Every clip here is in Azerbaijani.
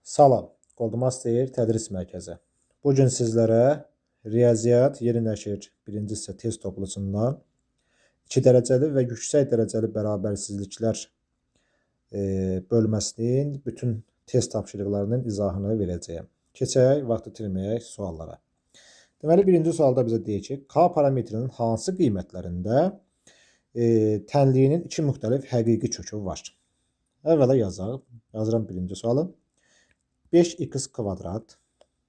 Salam, Goldmaster Tədris Mərkəzi. Bugün sizlərə riyaziyyat yeni nəşr birinci hissə test toplusundan 2 dərəcəli və yüksək dərəcəli bərabərsizliklər bölməsinin bütün test tapşırıqlarının izahını verəcəyəm. Keçək, vaxt itirməyək suallara. Deməli, birinci sualda bizə deyir ki, K parametrinin hansı qiymətlərində tənliyinin 2 müxtəlif həqiqi kökü var? Əvvəla yazıram birinci sualı. 5x kvadrat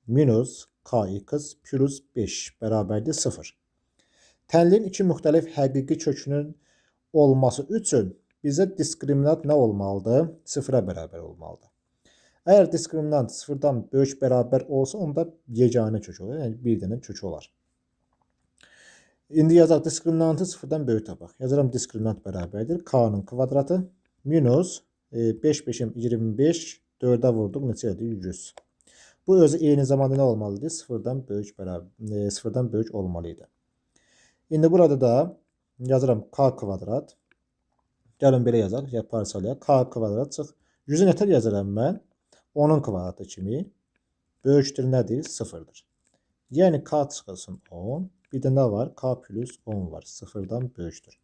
minus kx plus 5 bərabərdir 0. Tənliyin 2 müxtəlif həqiqi kökünün olması üçün bizə diskriminant nə olmalıdır? 0-a bərabər olmalıdır. Əgər diskriminant 0-dan böyük bərabər olsa, onda yeganə kök olur. Yəni, bir dənə kök olar. İndi yazaq diskriminantı 0-dan böyük tapaq. Yazıram diskriminant bərabərdir. K-nın kvadratı minus 5 5'im 25 4'e vurduk neçə edir? 100. Bu özü eyni zamanda nə olmalıdır? 0'dan böyük olmalıydı. İndi burada da yazıram k kvadrat. Gəlin belə yazaq, ya parçalayaq. K kvadrat çıx. 100'ü nətər yazaram mən? 10'un kvadratı kimi. Böyükdür nədir? 0'dır. Yəni k çıxılsın 10. Bir də nə var? K plus 10 var. 0'dan böyükdür.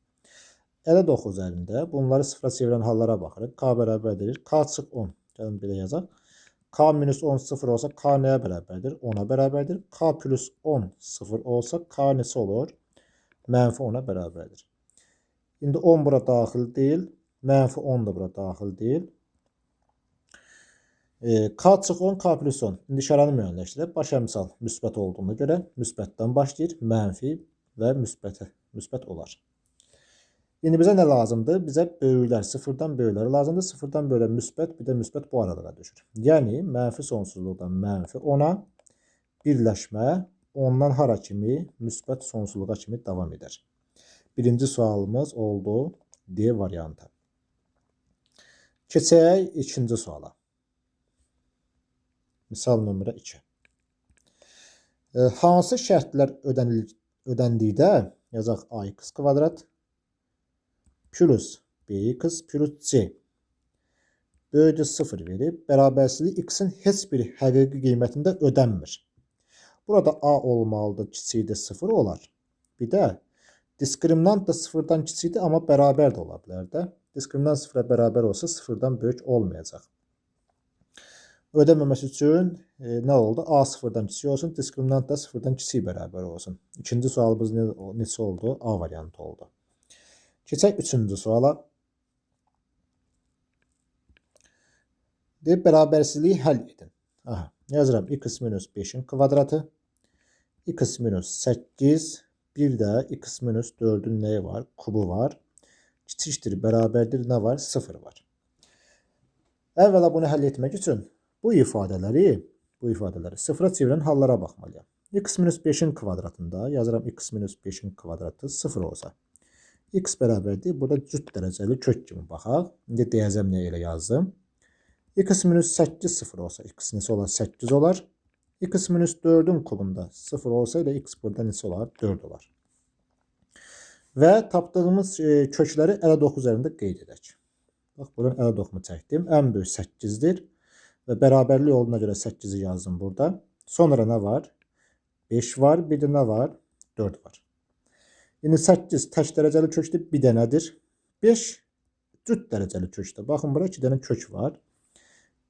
59 üzərində bunları 0'a çevirən hallara baxırıq. K bərabərdir. K çıx 10. Gəlin belə yazaq. K minus 10 0 olsa K nəyə bərabərdir? 10'a bərabərdir. K plus 10 0 olsa K neçə olur? Mənfi 10'a bərabərdir. İndi 10 bura daxil deyil. Mənfi 10 da bura daxil deyil. K çıx 10, K plus 10. İndi işarəni müəyyənləşdirək. Baş əmsal müsbət olduğuna görə müsbətdən başlayır. Mənfi və müsbət olar. İndi bizə nə lazımdır? Bizə böyüklər, 0'dan böyükləri lazımdır. 0'dan böyüklər müsbət, bir də müsbət bu aralara düşür. Yəni, mənfi sonsuzluqdan mənfi 10'a birləşmə 10'dan hara kimi, müsbət sonsuzluğa kimi davam edər. Birinci sualımız oldu D variantı. Keçək ikinci suala. Misal nömrə 2. Hansı şərtlər ödəndikdə yazaq ax kvadrat plus bx plus c böyüdür 0 verib, bərabərsizlik x-in heç bir həqiqi qiymətində ödənmir. Burada a olmalıdır, kiçikdir 0 olar. Bir də diskriminant da 0'dan kiçikdir, amma bərabər də ola bilər də. Diskriminant 0'a bərabər olsa 0'dan böyük olmayacaq. Ödəməməsi üçün nə oldu? A 0'dan kiçik olsun, diskriminant da 0'dan kiçik bərabər olsun. İkinci sualımız neçə oldu? A variantı oldu. Keçək üçüncü suala. Deyib, bərabərsizliyi həll edin. Aha, yazıram x minus 5'in kvadratı, x minus 8, bir də x minus 4'ün nəyi var? Kubu var. Kiçikdir, bərabərdir, nə var? 0 var. Əvvəla bunu həll etmək üçün bu ifadələri 0'a çevirən hallara baxmalıyam. X minus 5'in kvadratında yazıram x minus 5'in kvadratı 0 olsa. X bərabərdir. Burada cüt dərəcəli kök kimi baxaq. İndi deyəcəm nə elə yazdım. X minus 8 0 olsa x neçə olar? 8 olar. X minus 4'ün kubunda 0 olsa ilə x burada neçə olar? 4 olar. Və tapdığımız kökləri 59 üzərində qeyd edək. Bax, buradan 59'mu çəkdim. Ən böyük 8'dir. Və bərabərlik olduğuna görə 8'i yazdım burada. Sonra nə var? 5 var. Bir də nə var? 4 var. Yəni 8 tək dərəcəli kökdür, bir dənədir. 5 cüt dərəcəli kökdür. Baxın, bura 2 dənə kök var.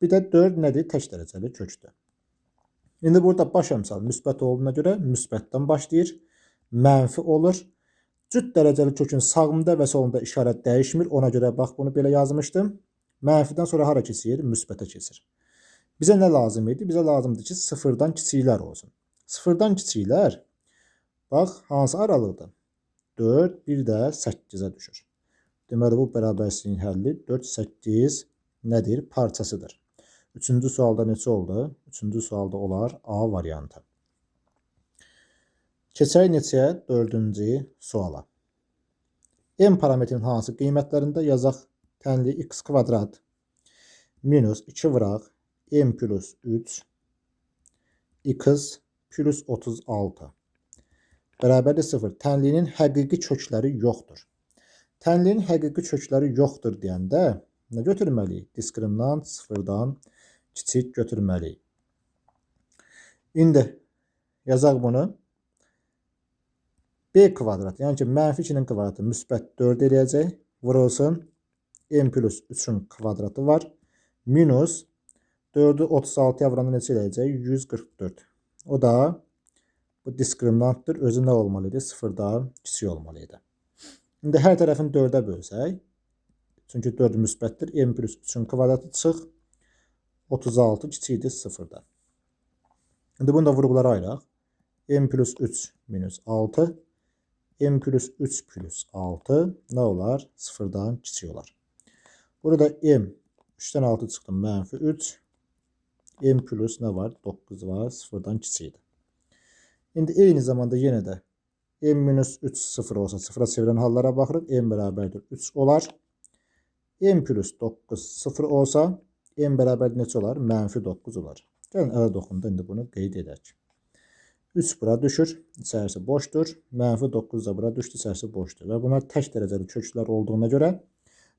Bir də 4 nədir? Tək dərəcəli kökdür. İndi burada baş əmsal müsbət olduğuna görə müsbətdən başlayır. Mənfi olur. Cüt dərəcəli kökün sağında və solunda işarət dəyişmir. Ona görə bax, bunu belə yazmışdım. Mənfidən sonra hara keçir? Müsbətə keçir. Bizə nə lazım idi? Bizə lazımdır ki, 0'dan kiçiklər olsun. 0'dan kiçiklər, bax, hansı aralıqdır? 4, bir də 8'ə düşür. Deməli, bu bərabərsizliyin həlli 4, 8 nədir? Parçasıdır. Üçüncü sualda neçə oldu? Üçüncü sualda olar A variantı. Keçək neçəyə? Dördüncü suala. M parametrin hansı qiymətlərində yazaq? Tənli x kvadrat minus 2 vıraq m plus 3 x plus 36 bərabərdir 0. Tənliyinin həqiqi kökləri yoxdur. Tənliyinin həqiqi kökləri yoxdur deyəndə nə götürməliyik? Diskriminant 0'dan kiçik götürməliyik. İndi yazaq bunu. B kvadrat, yəni ki, mənfi 2-nin kvadratı müsbət 4 eləyəcək. Vurulsun. M plus 3-ün kvadratı var. Minus 4'ü 36'ya vuranda neçə eləyəcək? 144. O da bu diskriminantdır. Özü nə olmalıydı? 0'dan kiçik olmalıydı. İndi hər tərəfini 4'ə bölsək. Çünki 4 müsbətdir. M plus 3'ün kvadratı çıx. 36 kiçikdir 0'dan. İndi bunu da vurğulara ayıraq. M plus 3 minus 6. M plus 3 plus 6 ne olar? 0'dan kiçik olar. Burada M 3'ten 6 çıxdı. Mənfi 3. M plus ne var? 9 var. 0'dan kiçikdir. İndi eyni zamanda yenə də M minus 3 0 olsa 0'a çevirən hallara baxırıq. M bərabərdir 3 olar. M plus 9 0 olsa M bərabərdir neçə olar? Mənfi 9 olar. Gəlin ələ doxunda indi bunu qeyd edək. 3 bura düşür, içərisi boşdur. Mənfi 9 da bura düşdü, içərisi boşdur. Və bunlar tək dərəcəli köklər olduğuna görə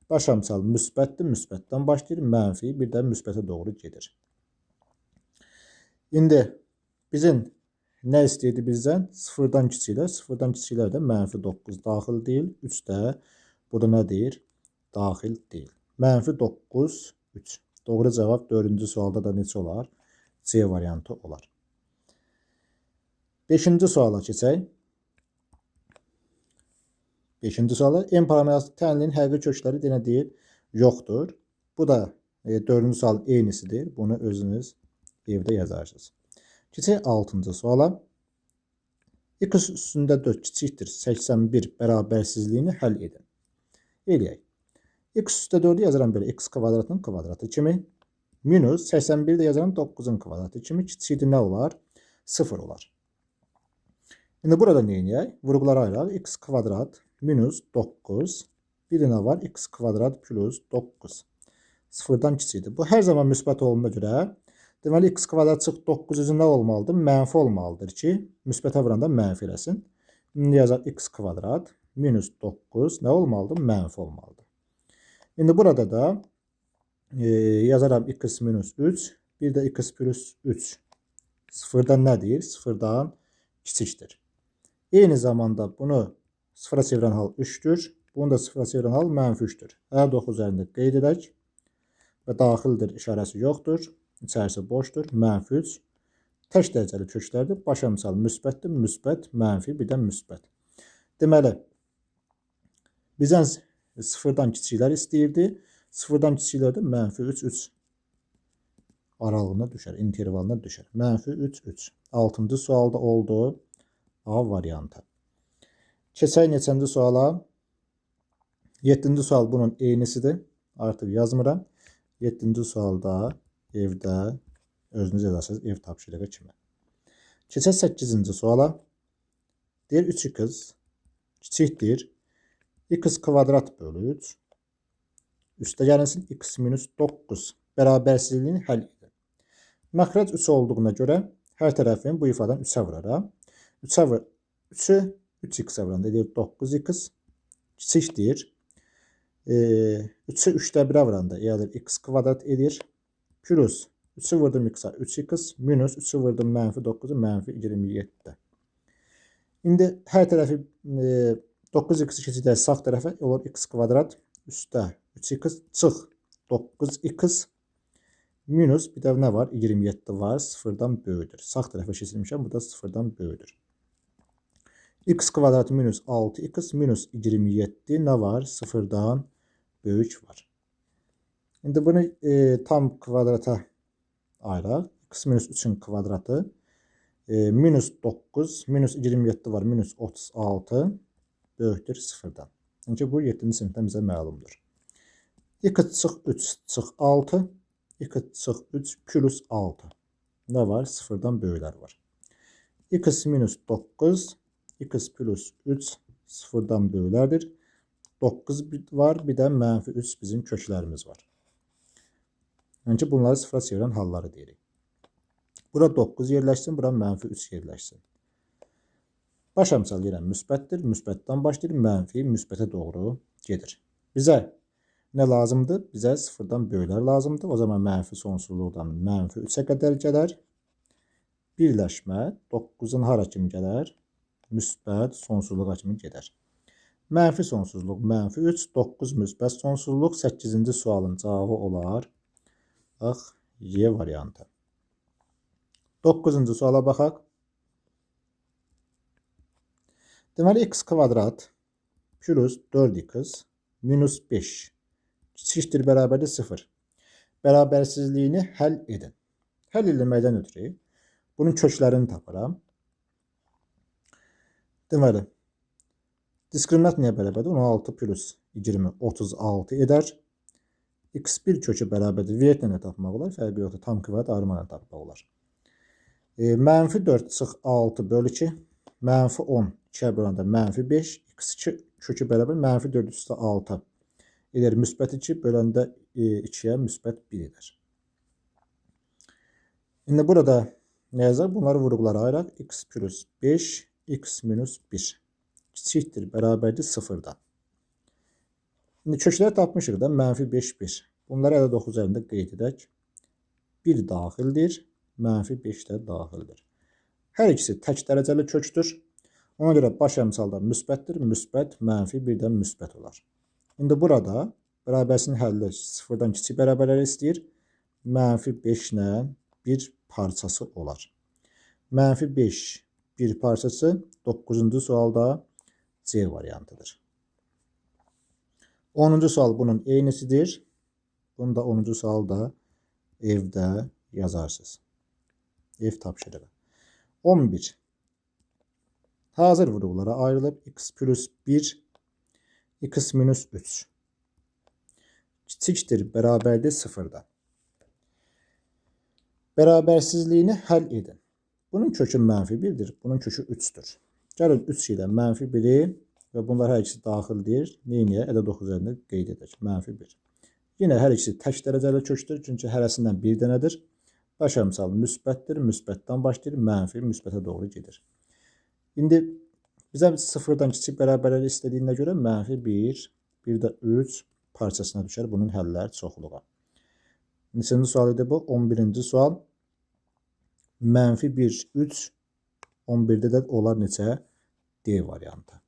başamsal müsbətdir. Müsbətdən başlayır, mənfi bir də müsbətə doğru gedir. İndi bizim nə istəyirdi bizdən? 0'dan kiçiklər. 0'dan kiçiklər də mənfi 9 daxil deyil. 3 də burada nə deyir? Daxil deyil. Mənfi 9, 3. Doğru cavab 4-cü sualda da neçə olar? C variantı olar. 5-ci suala keçək. 5-ci suala M parametrli tənliyin həqiqi kökləri yenə deyir yoxdur. Bu da 4-cü sual eynisidir. Bunu özünüz evdə yazarsınız. Keçək 6-cı suala. X üstündə 4 kiçikdir 81 bərabərsizliyini həll edin. Eləyək. X üstə 4'ü yazaram belə x kvadratının kvadratı kimi. Minus 81 də yazaram 9'un kvadratı kimi. Kiçikdir nə olar? 0 olar. Şimdi burada neyini? Vurgulara ayıraq. X kvadrat minus 9. Bir de ne var? X kvadrat plus 9. 0'dan kiçikdir. Bu her zaman müsbət olduğuna görə deməli x kvadrat çıx 9 üzü nə olmalıdır? Mənfi olmalıdır ki, müsbətə vuranda mənfi eləsin. İndi yazaq x kvadrat minus 9 nə olmalıdır? Mənfi olmalıdır. İndi burada da yazaram x minus 3. Bir de x plus 3. 0'dan nədir? 0'dan kiçikdir. Eyni zamanda bunu 0'a çevirən hal 3'tür. Bunu da 0'a çevirən hal mənfi 3'tür. Hər 9 üzərində qeyd edək. Və daxildir işarəsi yoxdur. İçərisi boşdur. Mənfi 3. Tək dərəcəli köklərdir. Başa misal müsbətdir. Müsbət, mənfi, bir də müsbət. Deməli, bizdən 0'dan kiçiklər istəyirdi. 0'dan kiçiklər də mənfi 3, 3 aralığına düşər. İntervalına düşər. Mənfi 3, 3. 6-cı sualda oldu. A variantı. Keçək neçənci suala? 7-ci sual bunun eynisidir. Artıq yazmıram. 7-ci sualda evdə özünüz yazarsınız ev tapşırığı kimi. Keçək 8-ci suala. Deyir 3x kiçikdir. X kvadrat bölü 3. Üstə gəlinsin x minus 9 bərabərsizliyini həll edin. Məxrəc 3 olduğuna görə hər tərəfini bu ifadən 3'ə vuraram. 3'ü 3x'ə vuranda edir 9x kiçikdir. 3'ü 3'də 1'ə vuranda edir x kvadrat edir. Plus 3'ü vurdum x'a 3x minus 3'ü vurdum mənfi 9'u mənfi 27'də. İndi hər tərəfi 9x keçəcək sağ tərəfə olur x kvadrat üstə 3x çıx 9x minus bir də nə var? 27 var. 0'dan böyüdür. Sağ tərəfə keçirmişəm. Bu da 0'dan böyüdür. X kvadrat minus 6x minus 27 nə var? 0'dan böyük var. İndi bunu tam kvadrata ayıraq. X minus 3'ün kvadratı minus 9 minus 27 var. Minus 36 böyükdür 0'dan. Çünki bu 7-ci sinifdən bizə məlumdur. X çıx 3 çıx 6 x çıx 3 plus 6. Ne var? 0'dan böyüklər var. X minus 9 x plus 3 0'dan böyüklərdir. 9 var. Bir də mənfi 3 bizim köklərimiz var. Yəni ki, bunları 0'a çevirən halları deyirik. Bura 9 yerləşsin. Bura mənfi 3 yerləşsin. Başamsal yerə müsbətdir. Müsbətdən başlayır. Mənfi müsbətə doğru gedir. Bizə Ne lazımdı? Bize sıfırdan böyler lazımdı. O zaman mənfi sonsuzluqdan mənfi 3'e qədər gələr. Birləşmə 9'un hara kimi gələr? Müsbət sonsuzluğa kimi gedər. Mənfi sonsuzluq mənfi 3, 9 müsbət sonsuzluq. 8-ci sualın cavabı olar. Bax, Y variantı. 9-cu suala baxaq. Deməli, x kvadrat plus 4x minus 5 kiçikdir bərabərdir 0. Bərabərsizliyini həll edin. Həll etməkdən ötürü bunun köklərini tapıram. Deməli, diskriminant nəyə bərabərdir? 16 plus 20 36 edər. X1 kökü bərabərdir. Vertlə də tapmaq olar. Fərqi yoxdur. Tam kvadrat ayırma ilə tapmaq olar. Mənfi 4 çıx 6 bölü 2. Mənfi 10 2'ye böləndə mənfi 5. X2 kökü bərabər mənfi 4 üstə 6 edər. Müsbət 2 böləndə 2'ye müsbət 1 edər. İndi burada nə yazar? Bunları vurğulara ayıraq. X plus 5, x minus 1 kiçikdir bərabərdir 0'dan. Şimdi kökləri tapmışıq da mənfi 5, 1. Bunları ədə 9 əlində qeyd edək. 1 daxildir, mənfi 5 də daxildir. Hər ikisi tək dərəcəli kökdür. Ona görə baş əmsalda müsbətdir. Müsbət, mənfi 1-dən müsbət olar. İndi burada bərabərsinin həlli 0'dan kiçik bərabərləri istəyir. Mənfi 5 ilə 1 parçası olar. Mənfi 5 1 parçası 9-cu sualda C variantıdır. 10-cu sual bunun eynisidir. Bunu da 10-cu sualda evdə yazarsınız. Ev tapşırığı. 11. Hazır vurğulara ayrılıb x plus 1, x minus 3 kiçikdir bərabərdir 0'dan. Bərabərsizliyini həll edin. Bunun kökü mənfi 1'dir. Bunun kökü 3'dür. Gəlin 3 ilə mənfi 1'i və bunlar hər ikisi daxildir. Neyniyə? Ədə 9 əlində qeyd edək. Mənfi 1. Yine hər ikisi tək dərəcəli kökdür. Çünki hərəsindən bir dənədir. Baş əmsal müsbətdir. Müsbətdən başlayır. Mənfi müsbətə doğru gedir. İndi bizə 0'dan kiçik bərabərləri istədiyinə görə mənfi 1, bir də 3 parçasına düşər. Bunun həlləri çoxluğa. Neçənci sual idi bu? 11-ci sual. Mənfi 1, 3, 11'də də olar neçə? D variantı.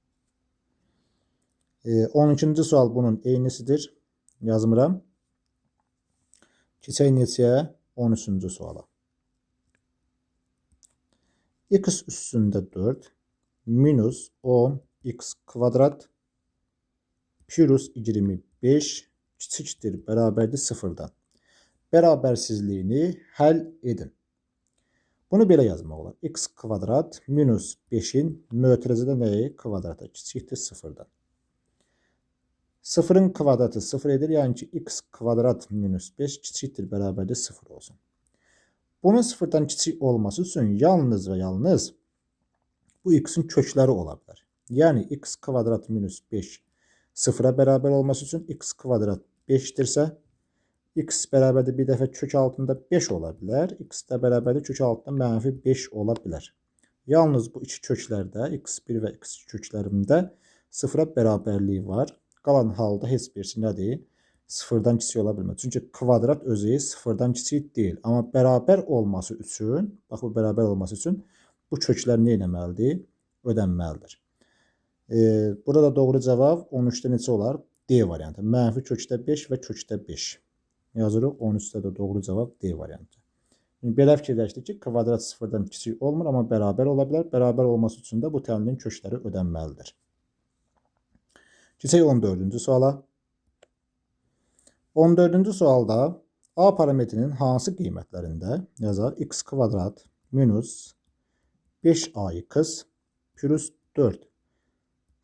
12-ci sual bunun eynisidir. Yazmıram. Keçək neçəyə? 13-cü suala. X üstündə 4 minus 10 x kvadrat plus 25 kiçikdir bərabərdir 0'dan. Bərabərsizliyini həll edin. Bunu belə yazmaq olar. X kvadrat minus 5'in mötərizədə nəyi? Kvadrata kiçikdir 0'dan. 0'ın kvadratı 0 edir. Yəni ki x kvadrat minus 5 kiçikdir bərabərdir 0 olsun. Bunun 0'dan kiçik olması üçün yalnız və yalnız bu x'in kökləri ola bilər. Yəni x kvadrat minus 5 0'a bərabər olması üçün x kvadrat 5'dirsə x bərabərdir bir dəfə kök altında 5 ola bilər. X də bərabərdir kök altında mənfi 5 ola bilər. Yalnız bu iki köklərdə x1 və x2 köklərində 0'a bərabərliyi var. Qalan halda heç birisi nədir? 0'dan kiçik ola bilmir. Çünki kvadrat özü 0'dan kiçik deyil. Amma bərabər olması üçün, bax bu bərabər olması üçün bu köklər nə etməlidir? Ödənməlidir. Burada doğru cavab 13'də neçə olar? D variantı. Mənfi kökdə 5 və kökdə 5. Yazırıq 13'də də doğru cavab D variantı. Belə fikirləşdik ki, kvadrat 0'dan kiçik olmur, amma bərabər ola bilər. Bərabər olması üçün də bu təmlin kökləri ödənməlidir. Keçək 14-cü suala. 14-cü sualda A parametrinin hansı qiymətlərində yazar? X kvadrat minus 5ax plus 4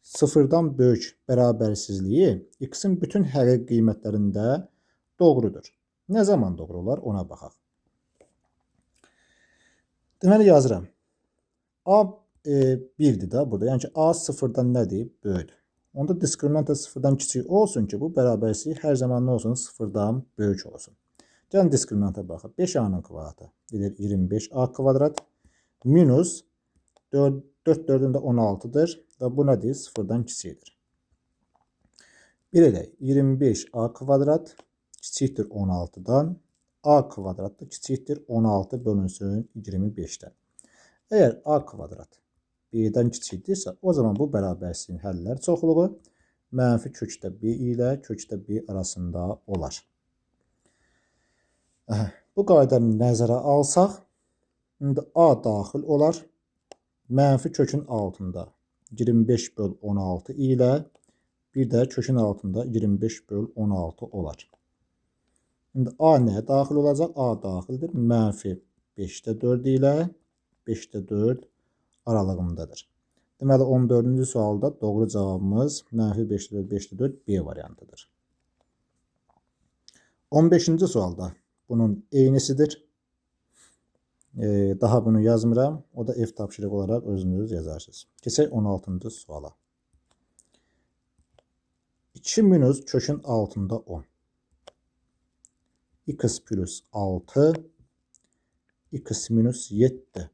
0'dan böyük bərabərsizliyi x'in bütün həqiqi qiymətlərində doğrudur. Nə zaman doğru olar? Ona baxaq. Deməli yazıram. A 1'dir da burada. Yəni ki A 0'dan nədir? Böyükdür. Onda diskriminant 0'dan kiçik olsun ki, bu bərabərsizlik hər zaman nə olsun? 0'dan böyük olsun. Gəlin diskriminanta baxaq. 5a'nın kvadratı edir 25a kvadrat minus 4 4'ün də 16'dır və bu nədir? 0'dan kiçikdir. Bir elə 25a kvadrat kiçikdir 16-dan. A kvadrat da kiçikdir 16 bölünsün 25-dən. Əgər a kvadrat b-dən kiçikdirsə, o zaman bu bərabərsizliyin həllər çoxluğu mənfi kökdə b ilə kökdə b arasında olar. Bu qaydanı nəzərə alsaq, indi a daxil olar. Mənfi kökün altında 25 böl 16 ilə bir də kökün altında 25 böl 16 olar. Şimdi a nəyə daxil olacaq? A daxildir. Mənfi 5-də 4 ilə 5-də 4 aralığındadır. Deməli 14-cü sualda doğru cavabımız mənfi 5-də 4, 5-də 4 B variantıdır. 15-ci sualda bunun eynisidir. Daha bunu yazmıram. O da ev tapşırıq olaraq özünüz yazarsınız. Keçək 16-cı suala. 2 minus kökün altında 10. X plus 6 x minus 7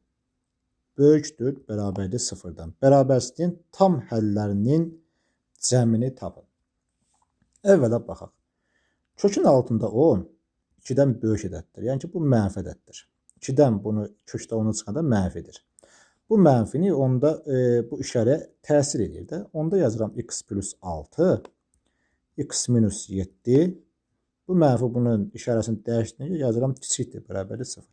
böyükdür, bərabərdir 0-dan. Bərabərsizliyin tam həllərinin cəmini tapın. Əvvəla baxaq. Kökün altında 10 2-dən böyük ədəddir. Yəni ki, bu mənfi ədəddir. 2-dən bunu kökdə 10'u çıxanda mənfidir. Bu mənfini onda bu işarə təsir edir də. Onda yazıram x plus 6 x minus 7. Bu mənfi bunun işarəsini dəyişdiyinə yazıram kiçikdir, bərabərdir 0.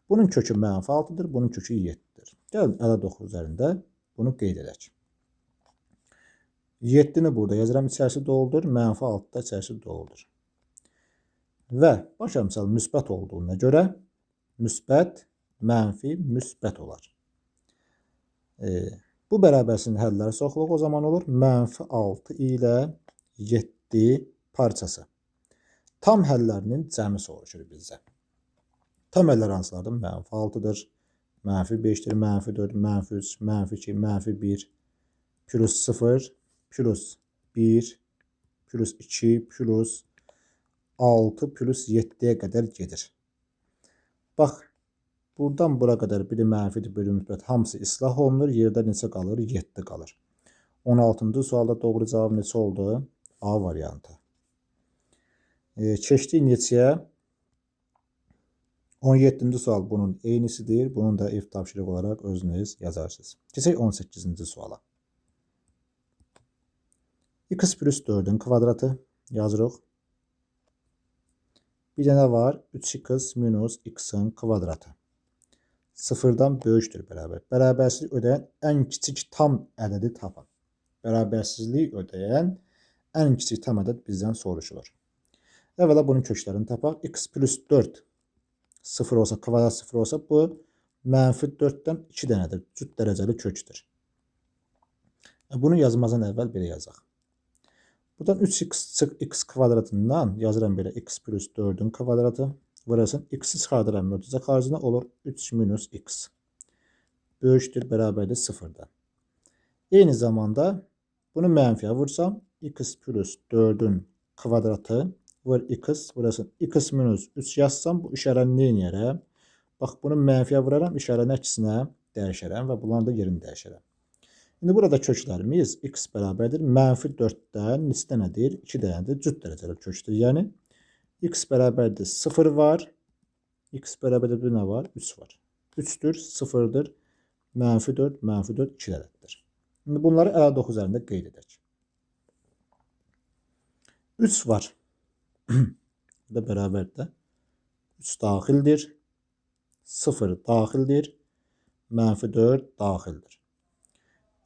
Bunun kökü mənfi 6'dır, bunun kökü 7'dir. Gəlin ədəd oxu üzərində bunu qeyd edək. 7'ni burada yazıram, içərisi doldur, mənfi 6 da içərisi doldur. Və baş əmsal müsbət olduğuna görə müsbət, mənfi, müsbət olar. Bu bərabərsizliyin həlləri çoxluğu o zaman olur mənfi 6 ilə 7 parçası. Tam həllərinin cəmi soruşur bizə. Tam həllər hansılardır? Mənfi 6'dır, mənfi 5'dir, mənfi 4, mənfi 3, mənfi 2, mənfi 1, plus 0, plus 1, plus 2, plus 6, plus 7'ye qədər gedir. Bax, buradan bura qədər biri mənfidir, biri müsbət, hamısı islah olunur. Yerdə neçə qalır? 7 qalır. 16-cı sualda doğru cavab neçə oldu? A variantı. Keçdik neçəyə? 17-ci sual bunun eynisidir. Bunun da ev tapşırıq olaraq özünüz yazarsınız. Keçək 18-ci suala. X plus 4'ün kvadratı yazırıq. Bir dənə var 3x minus x'in kvadratı. Sıfırdan böyükdür bərabər. Bərabərsizlik ödəyən ən kiçik tam ədədi tapın. Bərabərsizlik ödəyən ən kiçik tam ədəd bizdən soruşulur. Əvvəla bunun köklərini tapaq. X plus 4 0 olsa, kvadrat 0 olsa bu mənfi 4'dən 2 dənədir. Cüt dərəcəli kökdür. Bunu yazmazdan əvvəl belə yazaq. Buradan 3x kvadratından yazıram belə x plus 4'ün kvadratı. Burasın x'i çıxardıram mötərizə xaricində olur 3 minus x. Böyükdür, bərabərdir 0'dan. Eyni zamanda bunu mənfiyə vursam x plus 4'ün kvadratı var x. Burası x minus 3 yazsam bu işarəni nə edərəm? Bax bunu mənfiyə vuraram, işarəni əksinə dəyişərəm və bunların da yerini dəyişərəm. İndi burada köklərimiz x bərabərdir. Mənfi 4'dən neçə dənədir? 2 dənədir. Cüt dərəcəli kökdür. Yəni x bərabərdir 0 var. X bərabərdir bir nə var? 3 var. 3'dür, 0'dır. Mənfi 4, mənfi 4, 2 dənədir. İndi bunları əldə oxu üzərində qeyd edək. 3 var. Bu da bərabərdir. 3 daxildir. 0 daxildir. Mənfi 4 daxildir.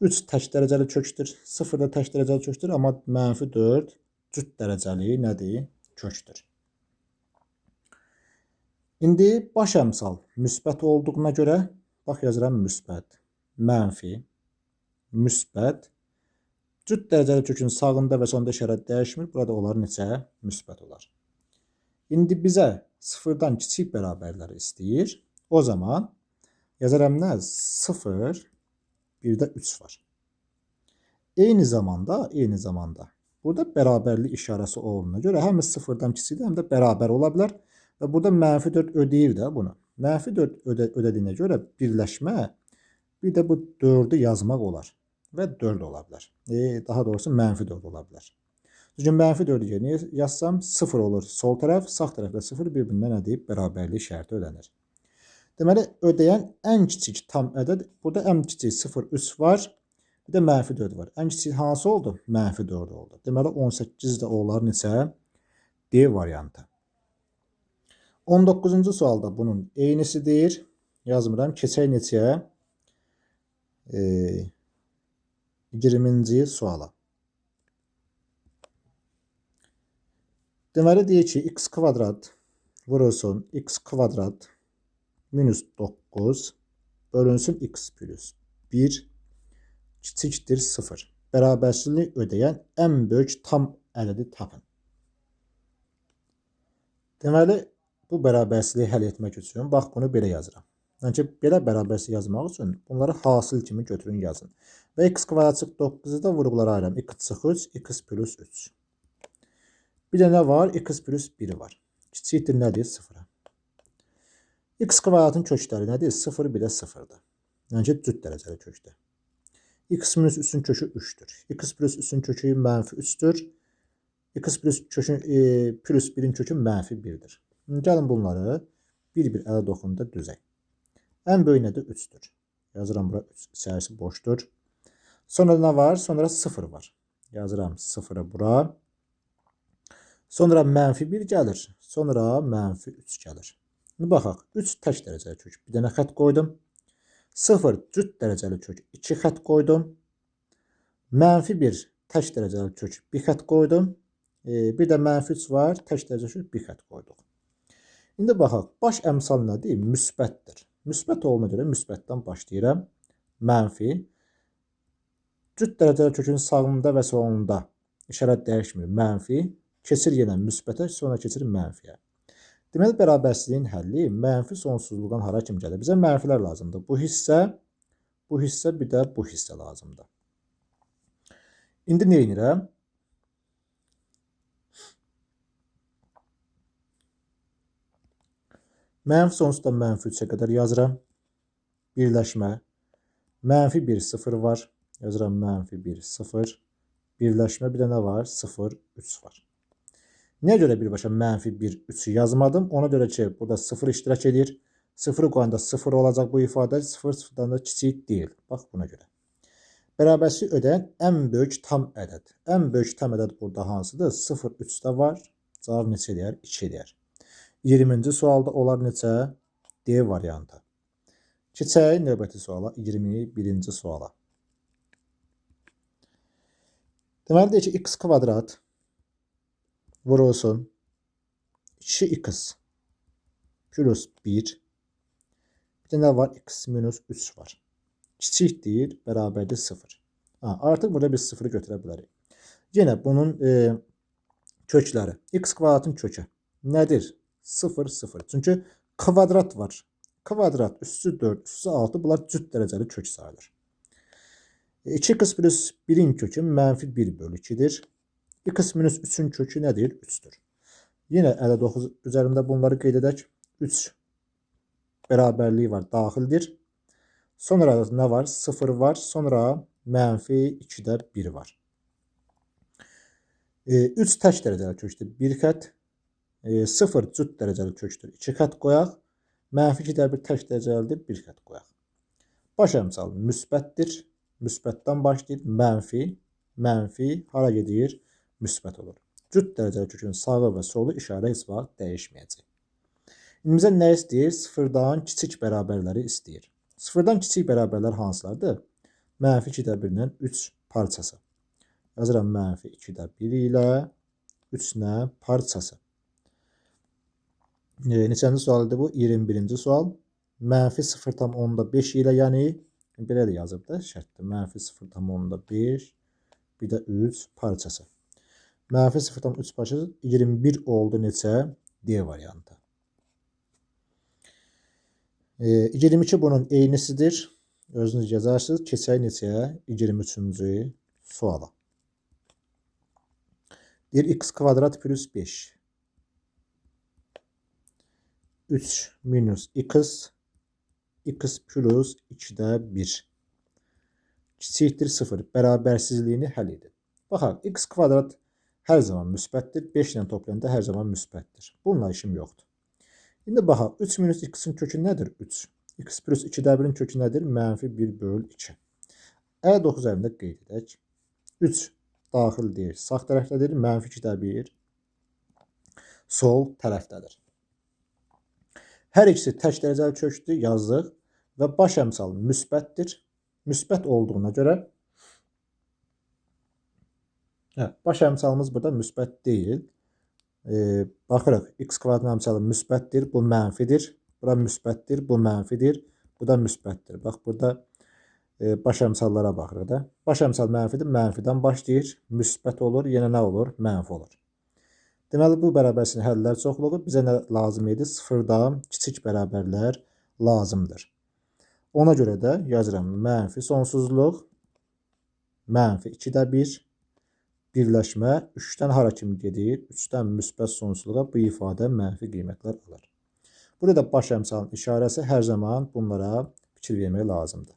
3 tək dərəcəli kökdür. 0 da tək dərəcəli kökdür. Amma mənfi 4 cüt dərəcəli nədir? Kökdür. İndi baş əmsal müsbət olduğuna görə bax yazıram müsbət, mənfi, müsbət. Cüt dərəcəli kökün sağında və sonunda işarə dəyişmir. Burada onlar neçə? Müsbət olar. İndi bizə 0'dan kiçik bərabərləri istəyir. O zaman yazaram nə? 0, bir də 3 var. Eyni zamanda burada bərabərlik işarəsi olduğuna görə həm 0'dan kiçikdir, həm də bərabər ola bilər. Və burada mənfi 4 ödəyir də bunu. Mənfi 4 ödədiyinə görə birləşmə, bir də bu 4'ü yazmaq olar. Və 4 ola bilər. Daha doğrusu mənfi 4 ola bilər. Düzgün mənfi 4-ü yerinə yazsam 0 olur. Sol tərəf, sağ tərəfdə 0 bir-birinə nə deyib? Bərabərlik şərti ödənir. Deməli, ödəyən ən kiçik tam ədəd, burada ən kiçik 0, 3 var, bir də mənfi 4 var. Ən kiçik hansı oldu? Mənfi 4 oldu. Deməli, 18 də olar neçə? D variantı. 19-cu sualda bunun eynisidir. Yazmıram. Keçək neçəyə? 20-ci suala. Deməli, deyir ki, x kvadrat vurulsun x kvadrat minus 9 bölünsün x plus 1 kiçikdir 0. Bərabərsizliyi ödəyən ən böyük tam ədədi tapın. Deməli, bu bərabərsizliyi həll etmək üçün, bax, bunu belə yazıram. Yəni ki, belə bərabərsizlik yazmaq üçün bunları hasil kimi götürün yazın. Və x kvadrat çıx 9'u da vurğulara ayıram. x çıx 3, x plus 3. Bir də nə var? X plus 1 var. Kiçikdir nədir? 0'a. X kvadratın kökləri nədir? 0, bir də 0'dır. Yəni ki, cüt dərəcəli kökdə. X minus 3'ün kökü 3'dür. X plus 3'ün kökü mənfi 3'dür. X plus 1'in kökü mənfi 1'dir. Gəlin bunları bir-bir ələ doxunda düzək. Ən böyük nədir? 3'dür. Yazıram bura 3 içərisi boşdur. Sonra nə var? Sonra 0 var. Yazıram 0'ı bura. Sonra mənfi 1 gəlir. Sonra mənfi 3 gəlir. Şimdi baxaq. 3 tək dərəcəli kök. Bir dənə xət qoydum. 0 cüt dərəcəli kök. 2 xət qoydum. Mənfi 1 tək dərəcəli kök. 1 xət qoydum. Bir də mənfi 3 var. Tək dərəcəli kök. 1 xət qoyduq. İndi baxaq. Baş əmsal nədir? Müsbətdir. Müsbət olduğuna görə müsbətdən başlayıram. Mənfi. Cüt dərəcəli kökün sağında və solunda işarət dəyişmir. Mənfi. Keçir yenə müsbətə, sonra keçir mənfiyə. Deməli, bərabərsizliyin həlli mənfi sonsuzluqdan hara kimi gəlir? Bizə mənfilər lazımdır. Bu hissə, bir də bu hissə lazımdır. İndi nə edirəm? Mənfi sonsuzdan mənfi 3'ə qədər yazıram. Birləşmə. Mənfi 1, 0 var. Yazıram mənfi 1, 0. Birləşmə, bir də nə var? 0, 3 var. Nəyə görə birbaşa mənfi 1, 3'ü yazmadım? Ona görə ki, burada 0 iştirak edir. 0'ı qoyanda 0 olacaq bu ifadə. 0 0'dan da kiçik deyil. Bax, buna görə. Bərabərsizlik ödəyən ən böyük tam ədəd. Ən böyük tam ədəd burada hansıdır? 0, 3'də var. Cavab neçə edər? 2 edər. 20-ci sualda onlar neçə? D variantı. Keçək növbəti suala, 21-ci suala. Deməli, deyək ki, x kvadrat vurulsun 2x plus 1. Bir də nə var? X minus 3 var. Kiçik deyir, bərabərdir 0. Artıq burada biz 0'ı götürə bilərik. Yenə bunun kökləri. X kvadratın kökü nədir? 0, 0. Çünki kvadrat var. Kvadrat üssü 4, üssü 6. Bunlar cüt dərəcəli kök sayılır. 2x plus 1'in kökü mənfi 1 bölü 2'dir. X minus 3'ün kökü nədir? 3'dür. Yine 59 üzərində bunları qeyd edək. 3 bərabərliyi var, daxildir. Sonra nə var? 0 var. Sonra mənfi 2'də 1 var. 3 tək dərəcəli kökdür. 1 xət. 0 cüt dərəcəli kökdür. 2 xət qoyaq. Mənfi 2'də 1 tək dərəcəlidir. 1 xət qoyaq. Baş əmsal müsbətdir. Müsbətdən başlayır. Mənfi hara gedir? Müsbət olur. Cüt dərəcəli kökün sağı və solu işarə heç vaxt dəyişməyəcək. İndi bizə nə istəyir? 0'dan kiçik bərabərləri istəyir. 0'dan kiçik bərabərlər hansılardır? Mənfi 2'də 1-dən 3 parçası. Yazıram mənfi 2'də 1 ilə 3 nə? Parçası. Neçənci sualdır bu? 21-ci sual. Mənfi 0,5 ilə, yəni belə də yazıb da şərtdir. Mənfi 0,5 bir də 3 parçası. Mənfi 0,3 parçası 21 oldu neçə? D variantı. 22 bunun eynisidir. Özünüz yazarsınız. Keçək neçəyə? 23-cü suala. Deyir x kvadrat plus 5. 3 minus x plus 2'də 1 kiçikdir 0. Bərabərsizliyini həll edin. Baxaq, x kvadrat hər zaman müsbətdir. 5 ilə toplayanda hər zaman müsbətdir. Bununla işim yoxdur. İndi baxa, 3 minus x-in kökü nədir? 3. X plus 2-də 1-in kökü nədir? Mənfi 1 bölü 2. 9 üzərində qeyd edək. 3 daxil deyir, sağ tərəfdədir. Mənfi 2-də 1 sol tərəfdədir. Hər ikisi tək dərəcəli kökdür, yazdıq və baş əmsal müsbətdir. Müsbət olduğuna görə baş əmsalımız burada müsbət deyil. Baxırıq, x kvadratın əmsalı müsbətdir, bu mənfidir. Bura müsbətdir, bu mənfidir, bu da müsbətdir. Bax, burada baş əmsallara baxırıq da. Baş əmsal mənfidir, mənfidən başlayır, müsbət olur, yenə nə olur? Mənfi olur. Deməli, bu bərabərsinin həllər çoxluğu bizə nə lazım idi? Sıfırdan kiçik bərabərlər lazımdır. Ona görə də yazıram mənfi sonsuzluq, mənfi 2-də 1, birləşmə 3-dən hara kimi gedir? 3-dən müsbət sonsuzluğa bu ifadə mənfi qiymətlər alır. Burada baş əmsalın işarəsi hər zaman bunlara fikir vermək lazımdır.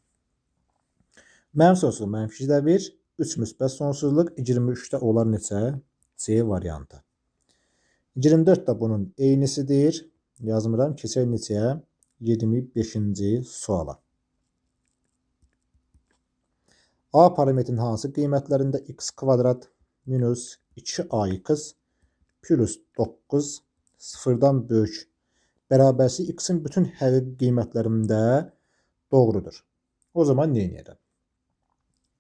Mənfi sonsuzluq mənfi 2-də 1, 3 müsbət sonsuzluq 23-də olar neçə? C variantı. 24 də bunun eynisidir. Yazmıram, keçək neçəyə? 25-ci suala. A parametrin hansı qiymətlərində x kvadrat minus 2ax plus 9 sıfırdan böyük bərabərsi x-in bütün həqiqi qiymətlərində doğrudur. O zaman nə edək?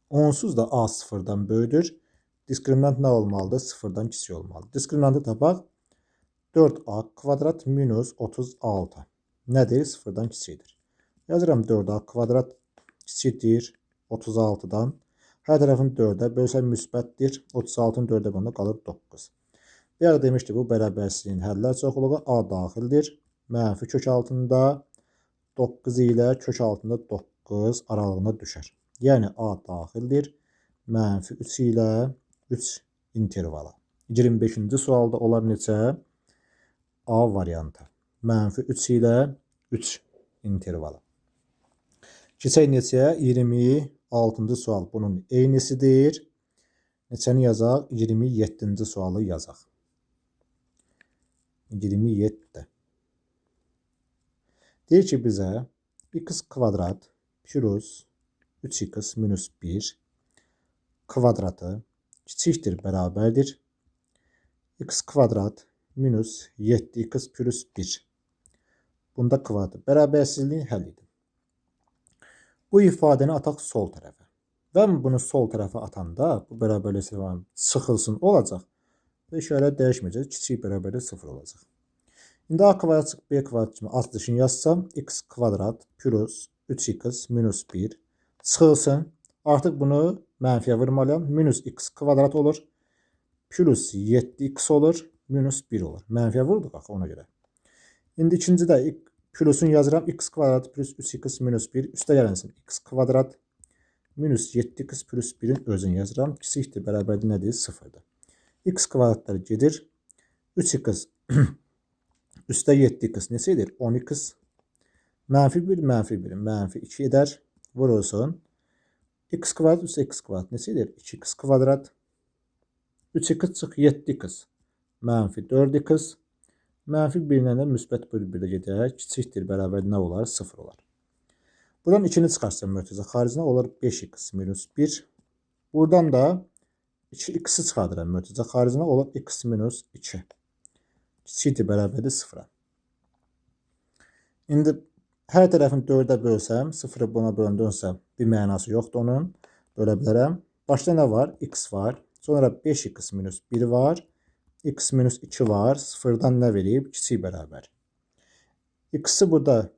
Onsuz da a sıfırdan böyüdür. Diskriminant nə olmalıdır? Sıfırdan kiçik olmalıdır. Diskriminantı tapaq. 4a kvadrat minus 36. Nədir? Sıfırdan kiçikdir. Yazıram 4a kvadrat kiçikdir 36-dan. Hər tərəfin 4-ə bölsən müsbətdir. 36-ın 4-ə bölündə qalır 9. Bir ara demişdik, bu bərabərsizliyin həllər çoxluğu a daxildir. Mənfi kök altında 9 ilə kök altında 9 aralığına düşər. Yəni a daxildir. Mənfi 3 ilə 3 intervalı. 25-ci sualda olar neçə? A variantı. Mənfi 3 ilə 3 intervalı. Keçək neçəyə? 26-cı sual bunun eynisidir. Neçəni yazaq? 27-ci sualı yazaq. 27. Deyir ki, bizə x kvadrat plus 3x minus 1 kvadratı kiçikdir, bərabərdir. X kvadrat minus 7x plus 1. Bunda kvadrat bərabərsizliyin həllidir. Bu ifadəni ataq sol tərəfə. Və bunu sol tərəfə atanda bu bərabərlik sıxılsın olacaq və işarə dəyişməyəcək. Kiçik bərabərlik 0 olacaq. İndi a kvadrat çıxıb b kvadrat kimi alt dışını yazsam x kvadrat plus 3x minus 1 çıxılsın. Artıq bunu mənfiyə vurmalıyam. Minus x kvadrat olur. Plus 7x olur. Minus 1 olur. Mənfiyə vurduq axı ona görə. İndi ikincidə plusun yazıram. X kvadrat plus 3x minus 1 üstə gələnsin. X kvadrat minus 7x plus 1-in özünü yazıram. Kiçikdir, bərabərdir nədir? 0-dır. X kvadratlar gedir. 3x üstə 7x neçə edir? 10x. Mənfi 1, mənfi 1, mənfi 2 edər. Vurulsun. X kvadrat üstə x kvadrat neçə edir? 2x kvadrat. 3x çıx 7x. Mənfi 4x. Mənfi 1-lə də müsbət 1-1-də gedək. Kiçikdir, bərabər nə olar? 0 olar. Buradan 2-ni çıxarsam mürtəzə xaricinə olur 5x minus 1. Buradan da 2x-i çıxardıram mürtəzə xaricinə olur x minus 2. Kiçikdir, bərabərdir 0-a. İndi hər tərəfin 4-ə bölsəm, 0-ı buna bölündürsəm bir mənası yoxdur onun. Bölə bilərəm. Başda nə var? X var. Sonra 5x minus 1 var. X minus 2 var. 0-dan nə verib? Kiçik bərabər. X-i burada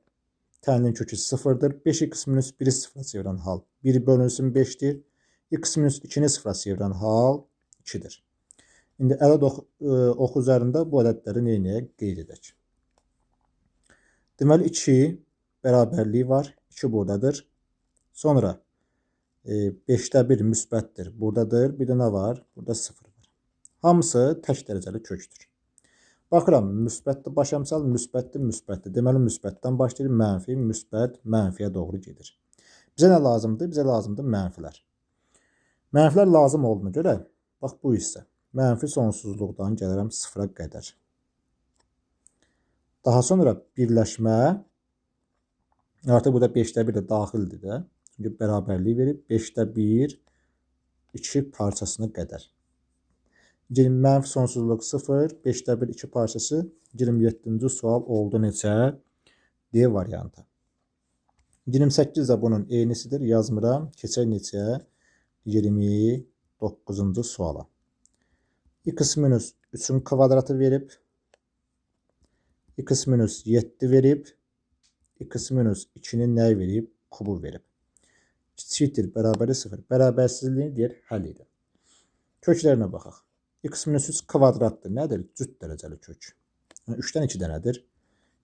təninin kökü 0-dır. 5x minus 1-i 0-a çevirən hal 1 bölünsün 5-dir. X minus 2-ni 0-a çevirən hal 2-dir. İndi ədəd oxu üzərində bu ədədləri neynəyək? Qeyd edək. Deməli 2 bərabərliyi var. 2 buradadır. Sonra 5-də 1 müsbətdir. Buradadır. Bir də nə var? Burada 0 var. Hamısı tək dərəcəli kökdür. Baxıram, müsbətdir, baş əmsal müsbətdir, müsbətdir. Deməli, müsbətdən başlayır, mənfi, müsbət, mənfiyə doğru gedir. Bizə nə lazımdır? Bizə lazımdır mənfilər. Mənfilər lazım olduğuna görə, bax bu hissə. Mənfi sonsuzluqdan gəlirəm sıfıra qədər. Daha sonra birləşmə artıq burada 5də 1 də daxildir də. Çünki bərabərliyi verib 5də 1 2 parçasına qədər. Mənfi sonsuzluq 0, 5də 1 2 parçası 27-ci sual oldu neçə? D variantı. 28 də bunun eynisidir. Yazmıram. Keçək neçə? 29-cu suala. X minus 3'ün kvadratı verib. X minus 7 verib. X minus 2'nin nəyi verib? Kubu verib. Kiçikdir, bərabəri 0. Bərabərsizliyi deyir, həll edir. Köklərinə baxaq. X minus 3 kvadratdır. Nədir? Cüt dərəcəli kök. Yəni 3-dən 2 dənədir.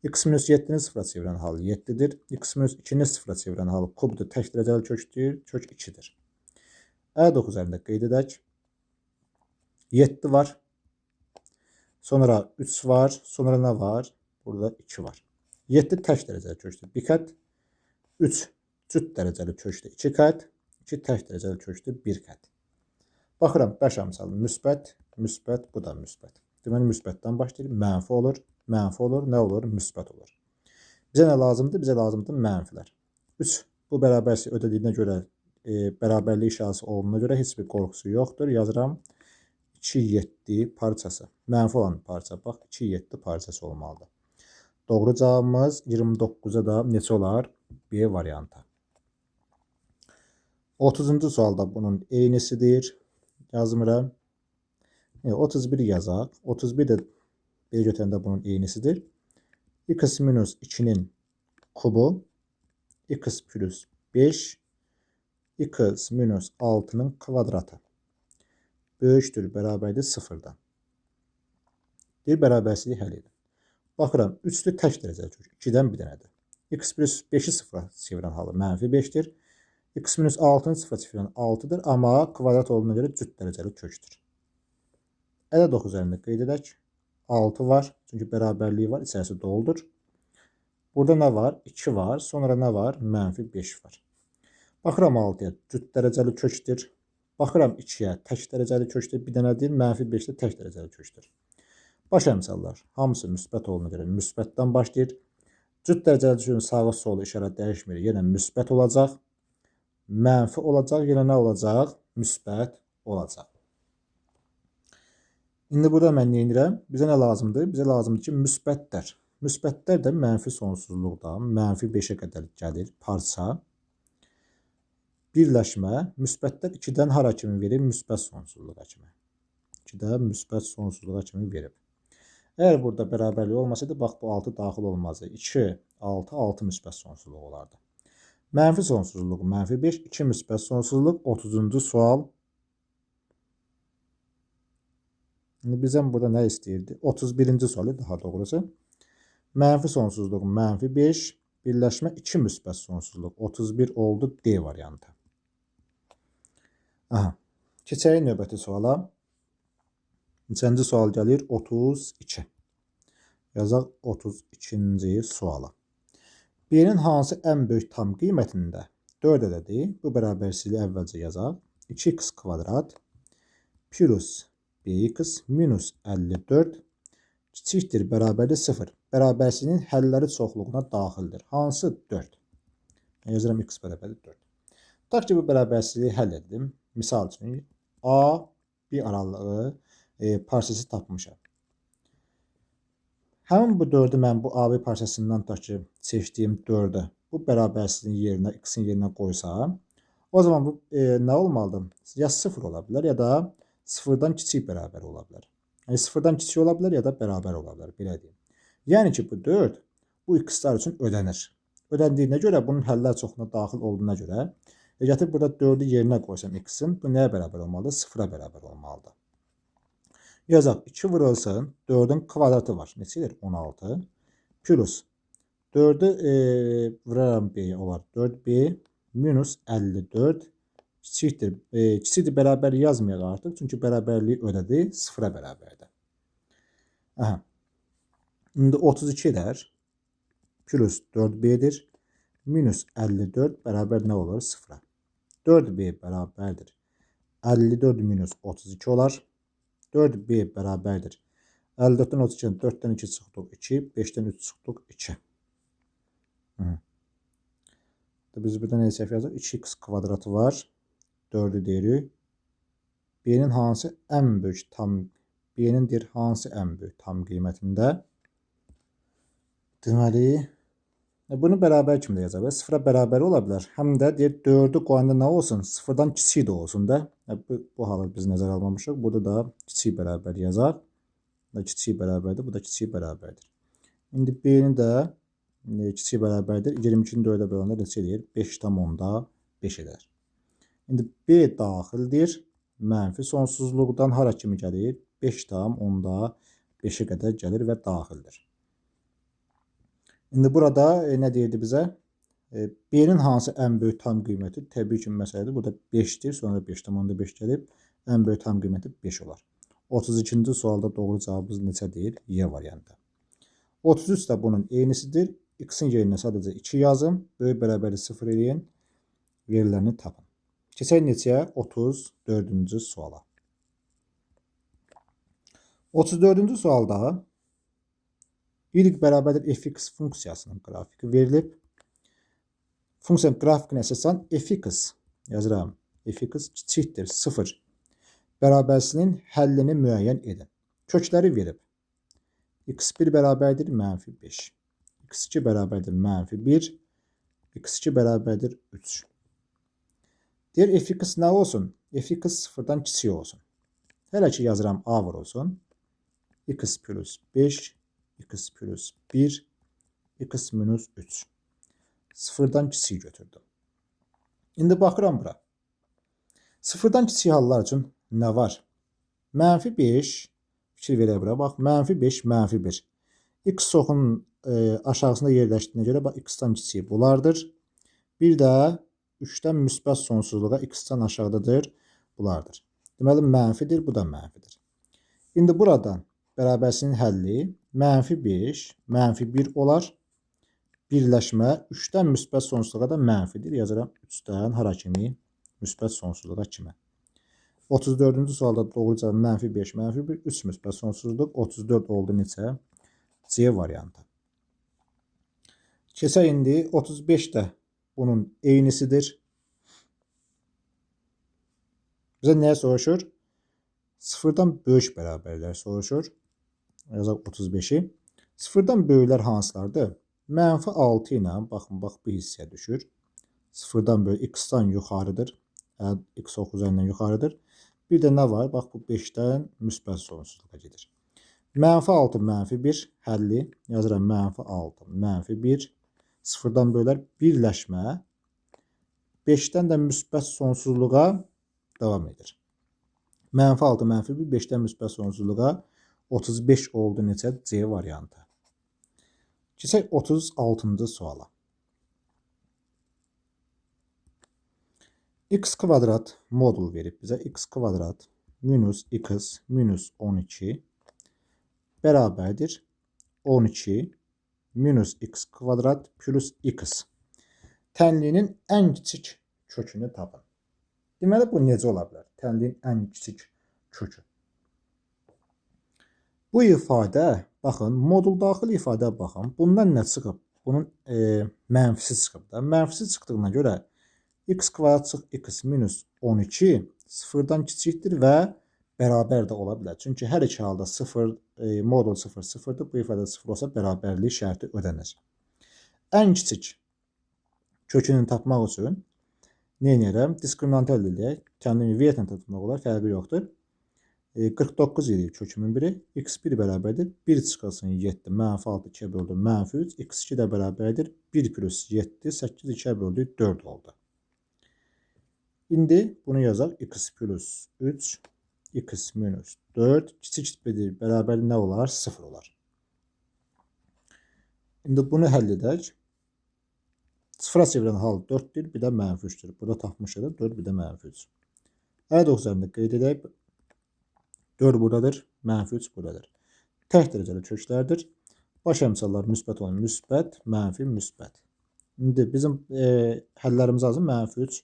X minus 7'ni sıfıra çevirən halı 7'dir. X minus 2'ni sıfıra çevirən halı kubdur. Tək dərəcəli kökdür. Kök 2'dir. E9 əlində qeyd edək. 7 var. Sonra 3 var. Sonra nə var? Burada 2 var. 7 tək dərəcəli kökdür. Bir qat. 3 cüt dərəcəli kökdür. 2 qat. 2 tək dərəcəli kökdür. 1 qat. Baxıram 5 əmsalı müsbət, müsbət, bu da müsbət. Deməli müsbətdən başlayır. Mənfi olur. Mənfi olur. Nə olur? Müsbət olur. Bizə nə lazımdır? Bizə lazımdır mənfilər. 3 bu bərabərsi ödədiyinə görə, bərabərlik işarəsi olduğuna görə heç bir qorxusu yoxdur. Yazıram 2, 7 parçası. Mənfi olan parça. Bax 2, 7 parçası olmalıdır. Doğru cavabımız 29'a da neçə olar? B variantı. 30-cu sualda bunun eynisidir. Yazmıram. 31 yazaq. 31 də bir götürəndə bunun eynisidir. X minus 2'nin kubu. X plus 5. X minus 6'nın kvadratı. Böyükdür, bərabərdir 0'dan. Bir bərabərsizlik həll edin. Baxıram, 3'lü tək dərəcəli kök. 2'dən bir dənədir. X plus 5'i sıfıra çevirən halı mənfi 5'dir. X minus 6'nı sıfıra çevirən 6'dır. Amma kvadrat olduğuna görə cüt dərəcəli kökdür. Ədə 9 əlində qeyd edək. 6 var. Çünki bərabərliyi var. İçərisi doldur. Burada nə var? 2 var. Sonra nə var? Mənfi 5 var. Baxıram 6'ya. Cüt dərəcəli kökdür. Baxıram 2'yə. Tək dərəcəli kökdür. Bir dənədir. Mənfi 5 də tək dərəcəli kökdür. Baş əmsallar. Hamısı müsbət olduğuna görə müsbətdən başlayır. Cüt dərəcəli kökün sağı solu işarə dəyişmir. Yenə müsbət olacaq. Mənfi olacaq. Yenə nə olacaq? Müsbət olacaq. İndi burada mən nə edirəm? Bizə nə lazımdır? Bizə lazımdır ki, müsbətlər. Müsbətlər də mənfi sonsuzluqdan mənfi 5'ə qədər gəlir parça. Birləşmə. Müsbətlər 2'dən hara kimi verir? Müsbət sonsuzluğa kimi. 2'də müsbət sonsuzluğa kimi verib. Əgər burada bərabərlik olmasaydı, bax bu 6 daxil olmazdı. 2, 6, 6 müsbət sonsuzluq olardı. Mənfi sonsuzluq, mənfi 5, 2 müsbət sonsuzluq, 30-cu sual. İndi bizdən burada nə istəyirdi? 31-ci sualı daha doğrusu. Mənfi sonsuzluq, mənfi 5, birləşmə 2 müsbət sonsuzluq, 31 oldu D variantı. Aha. Keçək növbəti suala. Neçənci sual gəlir? 32. Yazaq 32-ci suala. B-nin hansı ən böyük tam qiymətində 4 ədədi? Bu bərabərsizliyi əvvəlcə yazaq. 2x kvadrat plus bx minus 54 kiçikdir, bərabərdir 0. Bərabərsizliyin həlləri çoxluğuna daxildir. Hansı 4? Yazıram x bərabərdir 4. Tutaq ki, bu bərabərsizliyi həll edim. Misal üçün A, B aralığı parçası tapmışam. Həmin bu 4'ü mən bu AB parçasından tutaq ki, seçdiyim 4'ü bu bərabərsizliyin yerinə, x-in yerinə qoysam, o zaman bu nə olmalıdır? Ya 0 ola bilər, ya da 0'dan kiçik bərabər ola bilər. Yəni 0'dan kiçik ola bilər, ya da bərabər ola bilər, belə deyim. Yəni ki, bu 4 bu x-lar üçün ödənir. Ödəndiyinə görə, bunun həllər çoxuna daxil olduğuna görə, gətirib burada 4'ü yerinə qoysam x-in, bu nəyə bərabər olmalıdır? 0'a bərabər olmalıdır. Yazaq 2 vurulsun, 4'ün kvadratı var. Neçədir? 16. Plus 4'ü vuraram B olar. 4B minus 54 kiçikdir. Kiçikdir bərabər yazmayaq artıq. Çünki bərabərliyi ödədi. 0'a bərabərdir. Aha. İndi 32 eder. Plus 4B'dir. Minus 54 bərabər nə olur? 0'a. 4B bərabərdir. 54 minus 32 olar. 4b bərabərdir. 54-dən 32-dən 4-dən 2 çıxdıq 2, 5-dən 3 çıxdıq 2. Biz burada nə səhv yazırıq? 2x kvadratı var. 4'ü deyirik. B-nin hansı ən böyük tam B-nin deyir hansı ən böyük tam qiymətində? Deməli bunu bərabər kimi də yaza bilər. 0-a bərabər ola bilər. Həm də deyir 4'ü qoyanda nə olsun? 0-dan kiçik də olsun da. Bu halı biz nəzərə almamışıq. Burada da kiçik bərabər yazar. Bu da kiçik bərabərdir. Bu da kiçik bərabərdir. İndi B-ni də kiçik bərabərdir. 22-ni 4'ə böləndə neçə edir? 5,5 edər. İndi B daxildir. Mənfi sonsuzluqdan hara kimi gəlir? 5,5'ə qədər gəlir və daxildir. İndi burada nə deyirdi bizə? B-nin hansı ən böyük tam qiyməti? Təbii ki, məsələdir. Burada 5'dir. Sonra 5,5 gəlib. Ən böyük tam qiyməti 5 olar. 32-ci sualda doğru cavabımız neçədir? Y variantı. 33 də bunun eynisidir. X-in yerinə sadəcə 2 yazın. Böyük bərabərli 0 eləyin. Verilərini tapın. Keçək neçəyə? 34-cü suala. 34-cü sualda y bərabərdir fx funksiyasının qrafiki verilib. Funksiyanın qrafikinə əsasən fx yazıram. Fx kiçikdir 0 bərabərsinin həllini müəyyən edin. Kökləri verib. x1 bərabərdir -5. x2 bərabərdir -1. x2 bərabərdir 3. Deyir fx nə olsun? Fx 0'dan kiçik olsun. Hələ ki yazıram a var olsun. x plus 5, x plus 1, x minus 3. 0'dan kiçik götürdüm. İndi baxıram bura. 0'dan kiçik hallar üçün nə var? -5, fikir verə bura. Bax, -5, -1. X soxunun aşağısında yerləşdiyinə görə bax, x-dan kiçik bunlardır. Bir də 3'dən müsbət sonsuzluğa x-dan aşağıdadır. Bunlardır. Deməli, mənfidir, bu da mənfidir. İndi buradan bərabərsinin həlli -5, -1 olar. Birləşmə 3'dən müsbət sonsuzluğa da mənfidir. Yazıram 3'dən hara kimi? Müsbət sonsuzluğa kimi. 34-cü sualda doğru cavab -5, -1, 3 müsbət sonsuzluq. 34 oldu neçə? C variantı. Keçək indi 35 də bunun eynisidir. Bizə nəyə soruşur? 0'dan böyük bərabərlər soruşur. Yazaq 35'i. 0'dan böyüklər hansılardır? -6 ilə, baxın, bax bu hissəyə düşür. 0'dan böyük x-dan yuxarıdır. X ox üzərindən yuxarıdır. Bir də nə var? Bax, bu 5'dən müsbət sonsuzluğa gedir. -6, -1 həlli. Yazıram -6, -1. 0'dan böyüklər birləşmə 5'dən də müsbət sonsuzluğa devam edir. -6, -1, 5'dən müsbət sonsuzluğa 35 oldu neçə? C variantı. Keçək 36-cı suala. X kvadrat modul verib bizə. X kvadrat minus x minus 12 bərabərdir 12 minus x kvadrat plus x. Tənliyinin ən kiçik kökünü tapın. Deməli, bu necə ola bilər? Tənliyin ən kiçik kökü. Bu ifadə, baxın, modul daxil ifadə baxın. Bundan nə çıxıb? Bunun mənfisi çıxıb da. Mənfisi çıxdığına görə x kvadrat çıx x minus 12 0'dan kiçikdir və bərabər də ola bilər. Çünki hər iki halda 0, modul 0, 0'dır. Bu ifadə 0 olsa bərabərlik şərti ödənir. Ən kiçik kökünü tapmaq üçün nə edirəm? Diskriminant əldə edək. Kəndini ümumiyyətlə tapmaq olar, fərqi yoxdur. 49 idi kökümün biri. x1 bərabərdir. 1 çıxılsın 7, -6 2'ye böldü, -3. x2 də bərabərdir. 1 plus 7, 8 2'ye böldü, 4 oldu. İndi bunu yazaq. X plus 3, x minus 4. Kiçik bir bərabər nə olar? 0 olar. İndi bunu həll edək. 0'a çevirən hal 4'dir. Bir də -3'dür. Burada tapmışıq 4, bir də -3. Əldə üzərində qeyd edək. 4 buradadır. -3 buradadır. Tək dərəcəli köklərdir. Baş əmsallar müsbət olan müsbət, mənfi, müsbət. İndi bizim həllərimiz lazım. -3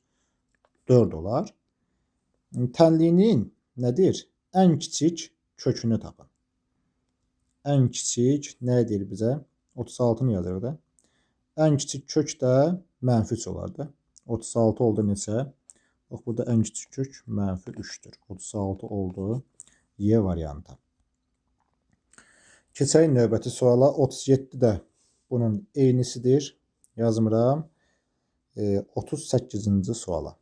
4 olar. Tənliyinin nədir? Ən kiçik kökünü tapın. En kiçik ne deyir bizə? 36'nı yazırıq da. En kiçik kök də mənfi 3 olardı. 36 oldu neçə? Bax, burada en kiçik kök mənfi 3'tür. 36 oldu. Y variantı. Keçək növbəti suala. 37 də bunun eynisidir. Yazmıram. 38-ci suala.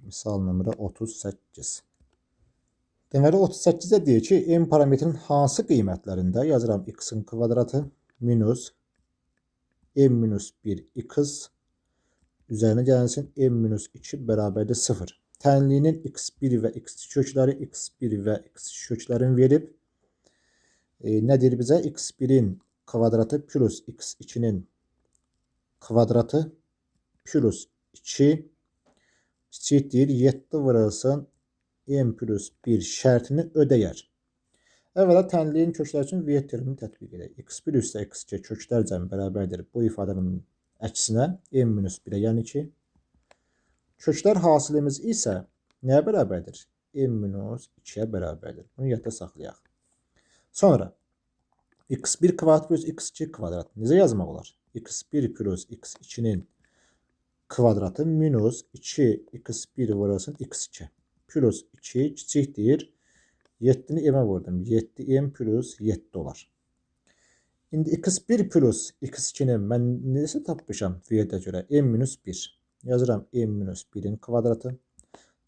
Misal nömrə 38. Deməli 38-də deyir ki, m parametrin hansı qiymətlərində yazıram x-in kvadratı minus m minus 1 x üzərinə gəlsin m minus 2 bərabərdir 0. Tənliyinin x1 və x2 kökləri x1 və x2 köklərini verib nə deyir bizə? x1'in kvadratı plus x2'nin kvadratı plus 2 kiçikdir 7 vurulsun m plus 1 şərtini ödəyər. Əvvəla tənliyin kökləri üçün V terimini tətbiq edək. x1 üstə x2 köklər cəmi bərabərdir. Bu ifadənin əksinə m minus 1'ə yəni 2. Köklər hasilimiz isə nəyə bərabərdir? M minus 2'yə bərabərdir. Bunu yadda saxlayaq. Sonra x1 kvadrat plus x2 kvadrat necə yazmaq olar? x1 plus x2'nin kvadratı minus 2x1 vurulsun x2 plus 2 kiçikdir 7'ni m'ə vurdum. 7m plus 7 olar. İndi x1 plus x2'ni mən necə tapmışam V-də görə? M minus 1. Yazıram m minus 1'in kvadratı.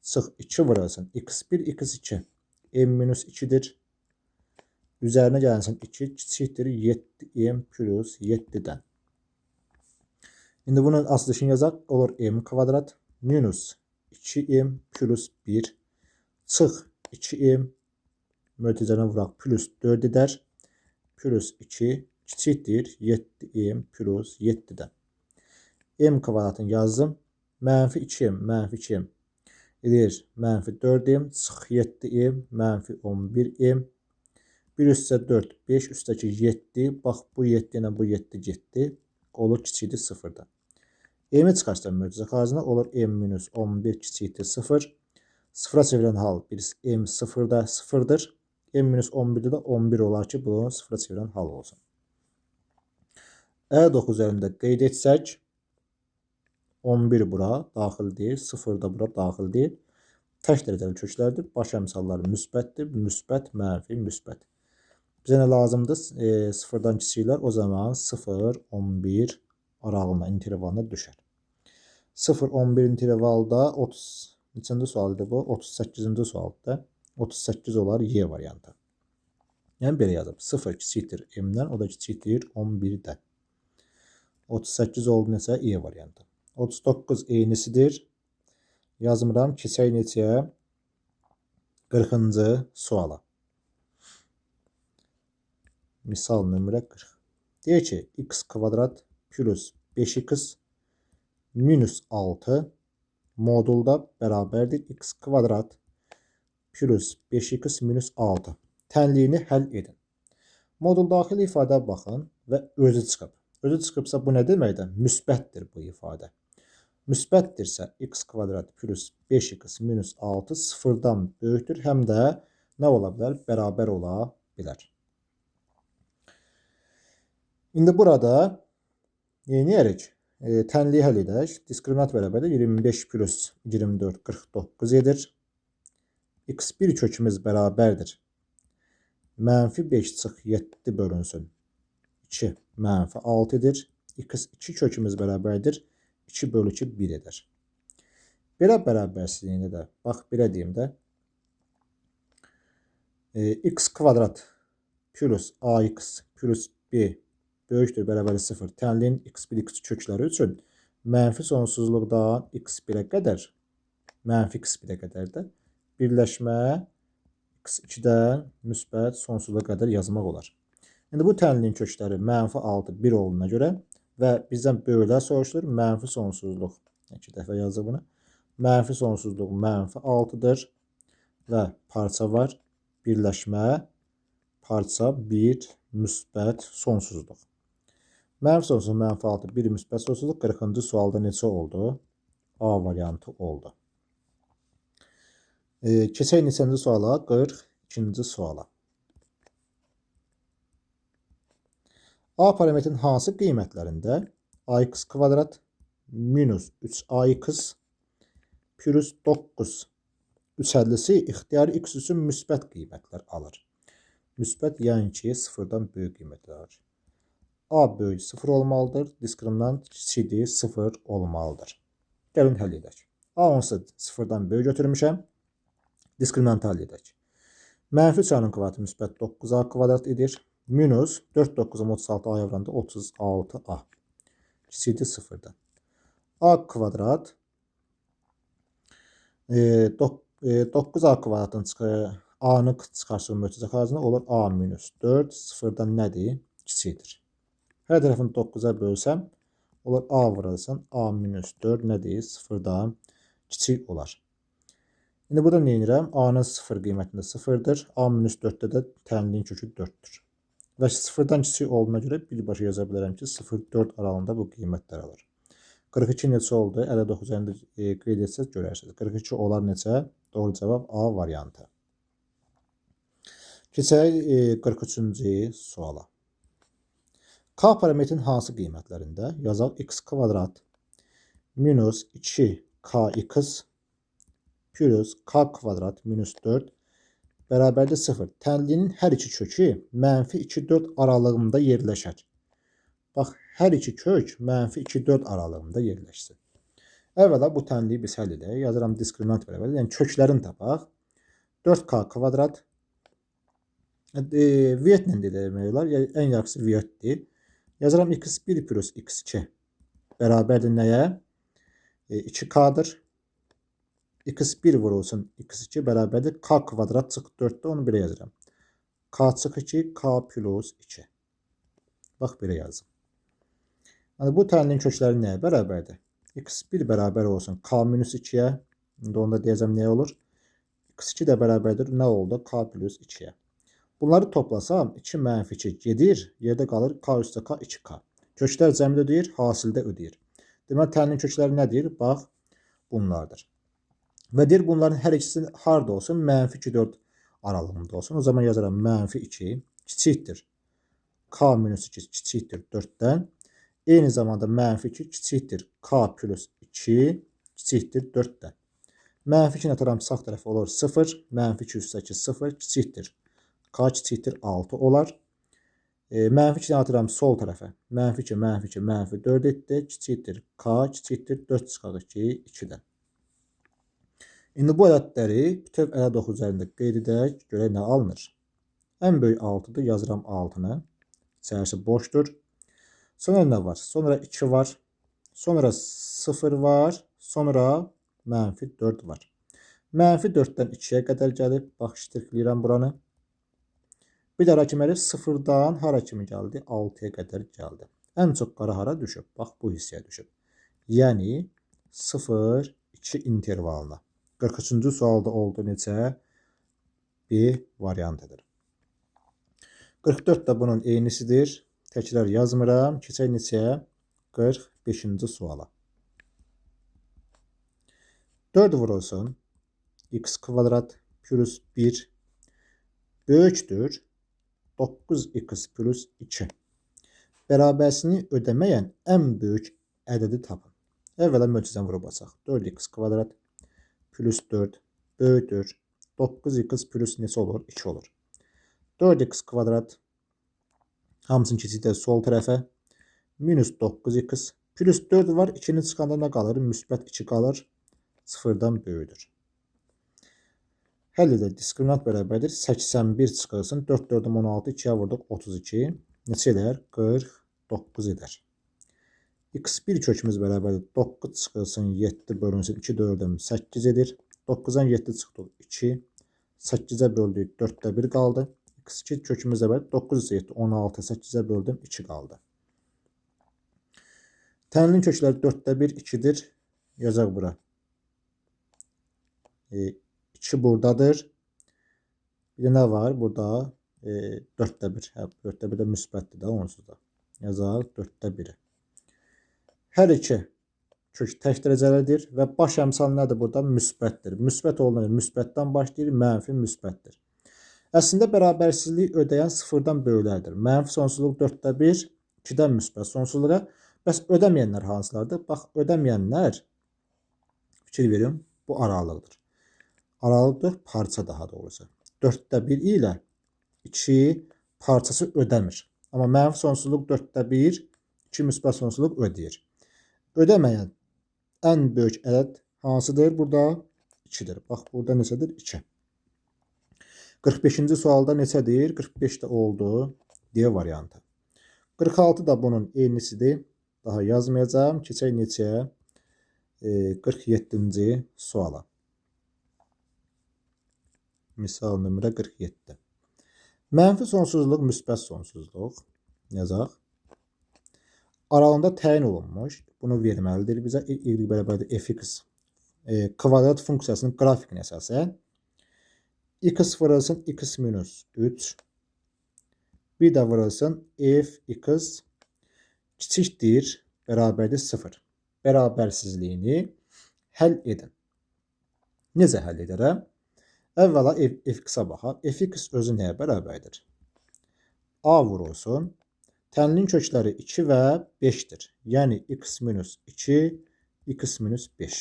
Çıx 2 vurulsun x1 x2 m minus 2'dir. Üzərinə gəlsin 2 kiçikdir 7m plus 7'dən. İndi bunun açılışını yazaq. Olur m kvadrat minus 2m plus 1 çıx 2m mötərizədən vuraq plus 4 edər. Plus 2 kiçikdir 7m plus 7'dən. M kvadratını yazdım. Mənfi 2m mənfi 2m edir. Mənfi 4m çıx 7m mənfi 11m. 1 üstə 4 5 üstəki 7. Bax bu 7 ilə bu 7 getdi. Olur kiçikdir 0'dan. M'i çıxarsam mötərizə xaricində olur m minus 11 kiçikdir 0. 0'a çevirən hal birisi m 0'da 0'dır. M minus 11'de de 11 olar ki bunu 0'a çevirən hal olsun. E9 üzərində qeyd etsək 11 bura daxil deyil, 0 da bura daxil deyil. Tək dərəcəli köklərdir. Baş əmsalları müsbətdir. Müsbət, mənfi, müsbət. Bizə nə lazımdır? 0'dan kiçiklər. O zaman 0, 11 aralığında intervalına düşər. 0, 11 intervalda 30 neçəncə sualdır bu? 38-ci sualdır. 38 olar Y variantı. Yəni belə yazıb. 0 kiçikdir M-dən, o da kiçikdir 11'dən. 38 oldu neçə? E variantı. 39 eynisidir. Yazmıram. Keçək neçəyə? 40-cı suala. Misal nömrə 40. Deyir ki, x kvadrat plus 5x minus 6 modulda bərabərdir x kvadrat plus 5x minus 6. Tənliyini həll edin. Modul daxili ifadə baxın və özü çıxıb. Özü çıxıbsa bu nə deməkdir? Müsbətdir bu ifadə. Müsbətdirsə x kvadrat plus 5x minus 6 sıfırdan böyükdür. Həm də nə ola bilər? Bərabər ola bilər. İndi burada neyərik? Tənliyi həll edək. Diskriminant bərabərdir. 25 plus 24 49 edir. x1 kökümüz bərabərdir. Mənfi 5 çıx 7 bölünsün 2 mənfi 6 edir. x2 kökümüz bərabərdir. 2 bölü 2 1 edir. Belə bərabərsizliyində də bax belə deyim də x kvadrat plus ax plus b böyükdür bərabər 0. Tənliyin x1 x2 kökləri üçün mənfi sonsuzluqdan x1'ə qədər mənfi x1'ə qədər də birləşmə x2'dən müsbət sonsuzluğa qədər yazmaq olar. İndi bu tənliyin kökləri mənfi 6 1 olduğuna görə və bizdən böyüklər soruşulur. Mənfi sonsuzluq 2 dəfə yazdı bunu. Mənfi sonsuzluq mənfi 6'dır və parça var. Birləşmə parça 1 müsbət sonsuzluq. Mənfi sonsuzluq mənfi 6 1 müsbət sonsuzluq 40-cı sualda neçə oldu? A variantı oldu. Keçək neçənci suala? 42. İkinci suala. A parametrin hansı qiymətlərində ax kvadrat minus 3ax plus 9 350'si ixtiyari x üçün müsbət qiymətlər alır. Müsbət yəni ki, sıfırdan böyük qiymətlər alır. A böyük 0 olmalıdır. Diskriminant kiçikdir 0 olmalıdır. Gəlin həll edək. A onsuz sıfırdan böyük götürmüşəm. Diskriminantı həll edək. Mənfi 3a'nın kvadratı müsbət 9a kvadrat edir. Minus 4 9 36 a yavranda 36a. Kiçikdir 0'dan. A kvadrat 9a kvadratın a'nı çıxarsın mötərizə xaricində olur a minus 4 0'dan nədir? Kiçikdir. Hər tərəfini 9'a bölsəm olur a vurarsan a minus 4 nədir? 0'dan kiçik olar. İndi burada nə edirəm? A'nın 0 qiymətində 0'dır. A minus 4'də də tənliyin kökü 4'dür. Və 0'dan kiçik olduğuna görə birbaşa yaza bilərəm ki 0-4 aralığında bu qiymətlər alır. 42 neçə oldu? 59 üzərində qeyd etsəz görərsiniz. 42 olar neçə? Doğru cavab A variantı. Keçək 43-cü suala. K parametrin hansı qiymətlərində yazaq x kvadrat minus 2kx plus k kvadrat minus 4 bərabərdir 0. Tənliyinin hər iki kökü mənfi 2-4 aralığında yerləşər. Bax, hər iki kök mənfi 2-4 aralığında yerləşsin. Əvvəla bu tənliyi biz həll edək. Yazıram diskriminant bərabər. Yəni köklərini tapaq. 4k kvadrat viyetlə demək olar. Yəni ən yaxşısı viyetdir. Yazıram x1 plus x2 bərabərdir nəyə? 2k'dır. x1 vurulsun x2 bərabərdir k kvadrat çıx 4'də onu belə yazıram. K çıx 2 k plus 2. Bax belə yazdım. Yəni bu tənliyin kökləri nəyə bərabərdir? x1 bərabər olsun k minus 2'yə. İndi onda deyəcəm nə olur? x2 də bərabərdir nə oldu? K plus 2'yə. Bunları toplasam 2 mənfi 2 gedir. Yerdə qalır k üstə k 2k. Köklər cəmdə ödəyir, hasildə ödəyir. Deməli tənliyin kökləri nədir? Bax bunlardır. Və deyir bunların hər ikisi harda olsun? Mənfi 2-4 aralığında olsun. O zaman yazaram mənfi 2 kiçikdir. K minus 2 kiçikdir 4'dən. Eyni zamanda mənfi 2 kiçikdir. K plus 2 kiçikdir 4'dən. Mənfi 2 atıram sağ tərəfə olur 0. Mənfi 2 üstə 2 0 kiçikdir. K kiçikdir 6 olar. Mənfi 2 atıram sol tərəfə. Mənfi 2 mənfi 2 mənfi 4 etdi. Kiçikdir. K kiçikdir 4 çıxaq 2 2'dən. İndi bu ədədləri bütöv ədəd oxu üzərində qeyd edək. Görək nə alınır. Ən böyük 6'dır. Yazıram 6'nı. İçərisi boşdur. Sonra nə var? Sonra 2 var. Sonra 0 var. Sonra mənfi 4 var. Mənfi 4'dən 2'yə qədər gəlib. Bax, ştirkləyirəm buranı. Bir də hara kimi gəlir? 0'dan hara kimi gəldi? 6'ya qədər gəldi. Ən çox qara hara düşüb? Bax, bu hissəyə düşüb. Yəni 0-2 intervalına. 43-cü sualda oldu neçə? B variantıdır. 44 də bunun eynisidir. Təkrar yazmıram. Keçək neçəyə? 45-ci suala. 4 vurulsun x kvadrat plus 1 böyükdür 9x plus 2. Bərabərsini ödəməyən ən böyük ədədi tapın. Əvvəla mötərizəni vurub açaq. 4x kvadrat plus 4 böyükdür 9x plus neçə olur? 2 olur. 4x kvadrat hamısını keçəcək sol tərəfə. Minus 9x plus 4 var. 2'nin çıxanda nə qalır? Müsbət 2 qalır. 0'dan böyüdür. Həll edək. Diskriminant bərabərdir. 81 çıxılsın. 4 4'üm 16. 2'yə vurduq 32. Neçə edər? 49 edər. x1 kökümüz bərabərdir. 9 çıxılsın. 7 bölünsün. 2 4'üm 8 edir. 9'dan 7 çıxdıq. 2. 8'ə böldük. 4'də 1 qaldı. x2 kökümüz bərabərdir. 9 ise 7. 16. 8'ə böldüm. 2 qaldı. Tənlinin kökləri 4'də 1 2'dir. Yazaq bura. 2 buradadır. Bir də nə var? Burada 4'də 1. 4'də 1 də müsbətdir də onsuz da. Yazaq 4'də 1'i. Hər iki kök tək dərəcəlidir və baş əmsal nədir burada? Müsbətdir. Müsbət olduğuna görə müsbətdən başlayır, mənfi müsbətdir. Əslində bərabərsizliyi ödəyən sıfırdan böyüklərdir. Mənfi sonsuzluq 4/1, 2-dən müsbət sonsuzluğa. Bəs ödəməyənlər hansılardır? Bax, ödəməyənlər, fikir verin, bu aralıqdır. Aralıqdır, parça daha doğrusu. 4/1 ilə 2 parçası ödəmir. Amma mənfi sonsuzluq 4/1, 2 müsbət sonsuzluq ödəyir. Ödəməyən ən böyük ədəd hansıdır? Burada 2-dir. Bax, burada neçədir? 2. 45-ci sualda neçədir? 45 də oldu. D variantı. 46 da bunun eynisidir. Daha yazmayacağım. Keçək neçəyə? 47-ci suala. Misal nömrə 47. Mənfi sonsuzluq, müsbət sonsuzluq yazaq. Aralığında təyin olunmuş. Bunu verməlidir bizə. Y bərabərdir fx kvadrat funksiyasının qrafikinə əsasən. X vurulsun x minus 3. Bir də vurulsun fx kiçikdir, bərabərdir 0. Bərabərsizliyini həll edin. Necə həll edərəm? Əvvəla fx-a baxaq. Fx özü nəyə bərabərdir? A vurulsun. Tənlin kökləri 2 və 5-dir. Yəni x minus 2, x minus 5.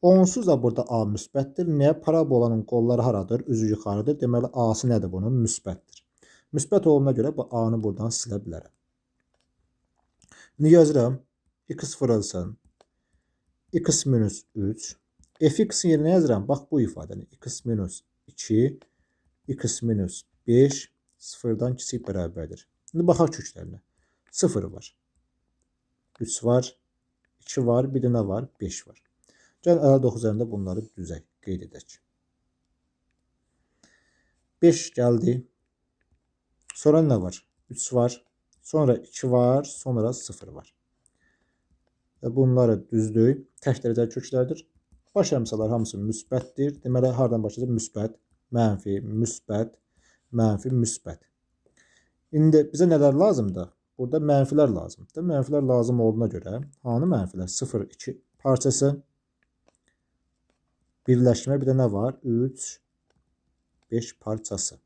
Onsuz da burada A müsbətdir. Nəyə? Parabolanın qolları haradır? Üzü yuxarıdır. Deməli, A-sı nədir bunun? Müsbətdir. Müsbət olduğuna görə bu A-nı buradan silə bilərəm. İndi yazıram. X vurulsun. X minus 3. Fx-in yerinə yazıram. Bax, bu ifadəni. X minus 2, x minus 5 sıfırdan kiçik bərabərdir. İndi baxaq köklərinə. 0 var. 3 var. 2 var. Bir də nə var? 5 var. Gəl 59 üzərində bunları düzək. Qeyd edək. 5 gəldi. Sonra nə var? 3 var. Sonra 2 var. Sonra 0 var. Və bunları düzdük. Tək dərəcəli köklərdir. Baş əmsalar hamısı müsbətdir. Deməli, hardan başlayacaq? Müsbət, mənfi, müsbət, mənfi, müsbət. İndi bizə nələr lazımdır? Burada mənfilər lazımdır. Mənfilər lazım olduğuna görə hanı mənfilər? 0, 2 parçası, birləşmə, bir də nə var? 3, 5 parçası.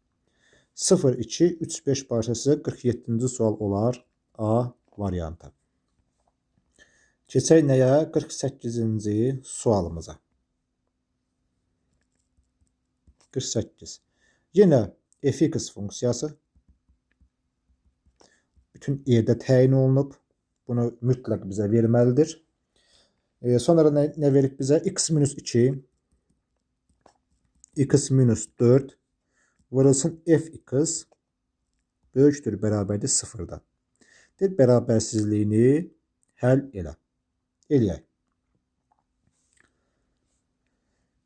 0, 2, 3, 5 parçası 47-ci sual olar A variantı. Keçək nəyə? 48-ci sualımıza. 48. Yenə fx funksiyası bütün yerdə təyin olunub. Bunu mütləq bizə verməlidir. Sonra nə verib bizə? X minus 2, x minus 4 vurulsun fx böyükdür, bərabərdir 0-dan. Bərabərsizliyini həll elə. Eləyək.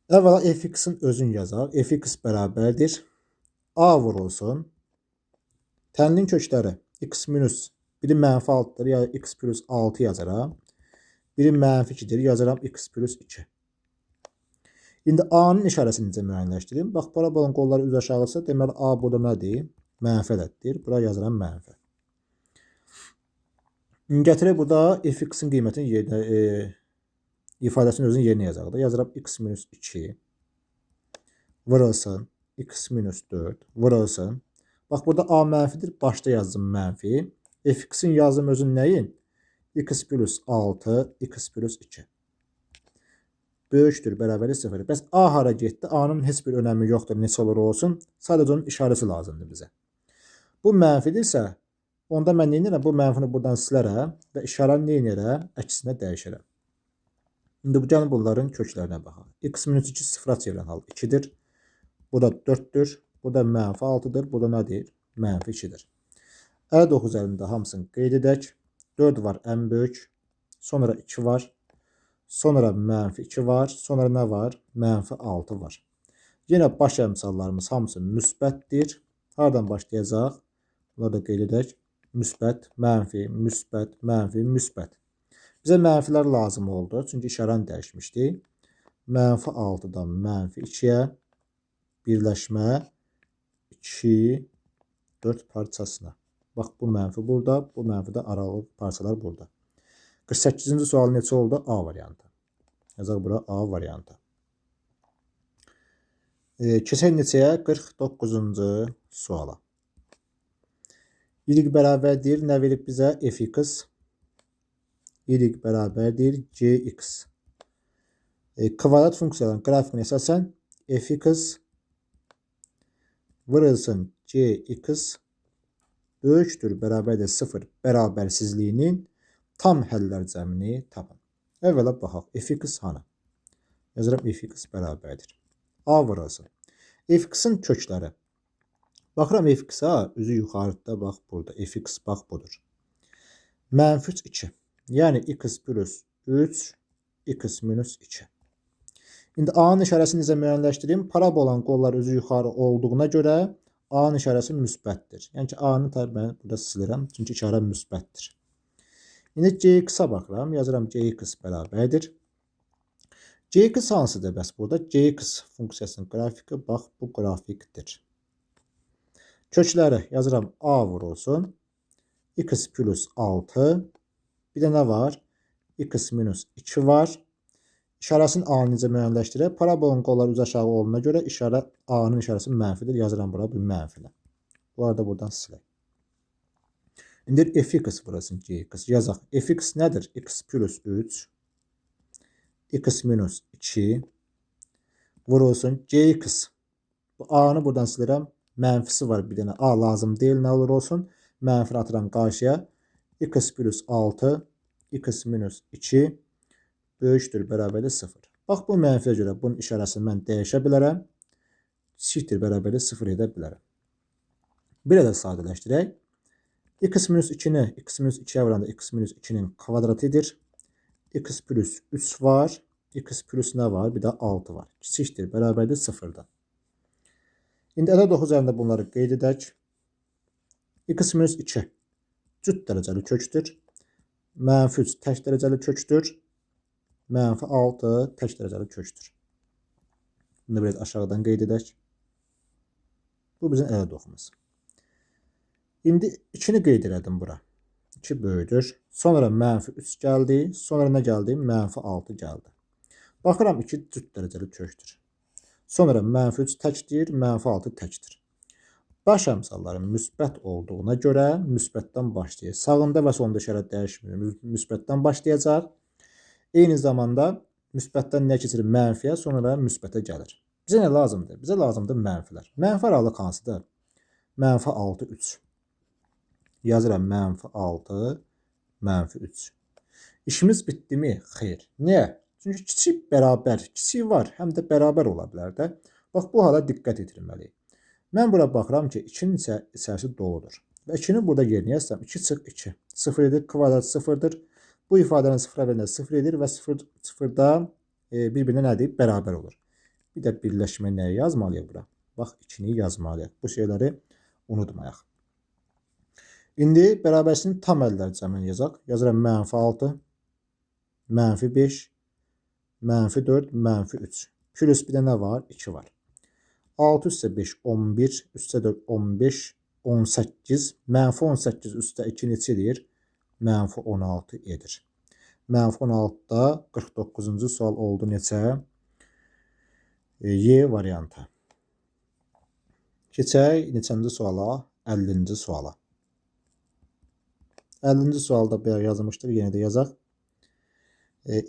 Əvvəla fx-in özünü yazaq. Fx bərabərdir. A vurulsun. Tənlin kökləri x minus, biri mənfi 6-dır, ya x plus 6 yazaram. Biri mənfi 2-dir, yazaram x plus 2. İndi A-nın işarəsini necə müəyyənləşdirim? Bax, parabolun qolları üz aşağısı. Deməli, A burada nədir? Mənfi ədəddir. Bura yazaram mənfi. Gətirək burada fx-in qiymətini yerinə, ifadəsinin özünün yerinə yazaq da. Yazıram x minus 2 vurulsun x minus 4 vurulsun. Bax, burada A mənfidir. Başda yazdım mənfi. Fx-in yazdım özün nəyin? X plus 6, x plus 2. Böyükdür, bərabərdir 0. Bəs A hara getdi? A-nın heç bir önəmi yoxdur. Neçə olur olsun? Sadəcə onun işarəsi lazımdır bizə. Bu mənfidirsə, onda mən neyinirəm? Bu mənfini buradan silərəm və işarəni neyinirəm? Əksinə dəyişirəm. İndi gəlin bunların köklərinə baxaq. X minus 2 sıfıra çevirən hal 2-dir. Bu da 4-dür. Bu da mənfi 6-dır. Bu da nədir? Mənfi 2-dir. 59 əlində hamısını qeyd edək. 4 var ən böyük. Sonra 2 var. Sonra mənfi 2 var. Sonra nə var? Mənfi 6 var. Yenə baş əmsallarımız hamısı müsbətdir. Hardan başlayacaq? Bunları da qeyd edək. Müsbət, mənfi, müsbət, mənfi, müsbət. Bizə mənfilər lazım oldu. Çünki işarəni dəyişmişdik. Mənfi 6-dan mənfi 2-yə birləşmə 2, 4 parçasına. Bax, bu mənfi burada, bu mənfi də aralı parçalar burada. 48-ci sual neçə oldu? A variantı. Yazaq bura A variantı. Keçək neçəyə? 49-cu suala. Y bərabərdir. Nə verib bizə? Fx. Y bərabərdir. Gx. Kvadrat funksiyanın qrafikinə əsasən fx vurulsun gx böyükdür, bərabərdir 0 bərabərsizliyinin tam həllər cəmini tapın. Əvvəla baxaq. Fx hanı? Yazıram fx bərabərdir. A vurulsun. Fx-in kökləri. Baxıram fx-a, üzü yuxarıda bax burada. Fx bax budur. Mənfi 2. Yəni x plus 3, x minus 2. İndi A-nın işarəsini necə müəyyənləşdireyim? Parabolanın qolları üzü yuxarı olduğuna görə A-nın işarəsi müsbətdir. Yəni ki, A-nı mən burada silirəm, çünki işarə müsbətdir. İndi Gx-a baxıram, yazıram Gx bərabərdir. Gx hansıdır bəs burada? Gx funksiyasının qrafiki bax bu qrafikdir. Kökləri yazıram A vurulsun. X plus 6. Bir də nə var? X minus 2 var. İşarəsinin A-nı necə müəyyənləşdirək? Parabolun qolları üzü aşağı olduğuna görə işarə A-nın işarəsi mənfidir. Yazıram bura bu mənfilə. Bunları da buradan silək. İndi fx vurulsun gx. Yazaq. Fx nədir? X plus 3. X minus 2. Vurulsun gx. Bu A-nı buradan silirəm. Mənfisi var bir dənə. A lazım deyil. Nə olur olsun? Mənfini atıram qarşıya. X plus 6. X minus 2. Böyükdür, bərabərdir 0. Bax, bu mənfiyə görə bunun işarəsini mən dəyişə bilərəm. Kiçikdir, bərabərdir 0 edə bilərəm. Bir də sadələşdirək. X minus 2-ni x minus 2-yə vuranda x minus 2-nin kvadratıdır. X plus 3 var. X plus nə var? Bir də 6 var. Kiçikdir, bərabərdir 0-dan. İndi ədəd 9 üzərində bunları qeyd edək. X minus 2 cüt dərəcəli kökdür. Mənfi 3 tək dərəcəli kökdür. Mənfi 6 tək dərəcəli kökdür. Bunu biraz aşağıdan qeyd edək. Bu bizim ədəd oxumuz. İndi 2-ni qeyd elədim bura. 2 böyüdür. Sonra mənfi 3 gəldi. Sonra nə gəldi? Mənfi 6 gəldi. Baxıram 2 cüt dərəcəli kökdür. Sonra mənfi 3 təkdir, mənfi 6 təkdir. Baş əmsalların müsbət olduğuna görə müsbətdən başlayır. Sağında və sonunda işarə dəyişmir. Müsbətdən başlayacaq. Eyni zamanda müsbətdən nə keçirir? Mənfiyə, sonra müsbətə gəlir. Bizə nə lazımdır? Bizə lazımdır mənfilər. Mənfi aralıq hansıdır? Mənfi 6, 3. Yazıram mənfi 6, mənfi 3. İşimiz bitdi mi? Xeyr. Niyə? Çünki kiçik bərabər, kiçik var, həm də bərabər ola bilər də. Bax, bu hala diqqət etilməliyik. Mən bura baxıram ki, 2-nin içərisi doludur. Və 2-ni burada yerinə yazsam, 2 çıx 2. 0 edir, kvadrat 0-dır. Bu ifadənin 0-a verəndə 0 edir və 0-da bir-birinə nədir? Bərabər olur. Bir də birləşmə nəyə yazmalıyıq bura? Bax, 2-ni yazmalıyıq. Bu şeyləri unutmayaq. İndi bərabərsinin tam əllər cəmini yazaq. Yazıram mənfi 6, mənfi 5, mənfi 4, mənfi 3. Plus bir də nə var? 2 var. 6 üstə 5, 11, üstə 4, 15, 18, mənfi 18 üstə 2 neçədir? Mənfi 16 edir. Mənfi 16-da 49-cu sual oldu neçə? Y variantı. Keçək neçənci suala? 50-ci suala. 50-ci sualda bayaq yazmışdıq, yenə də yazaq.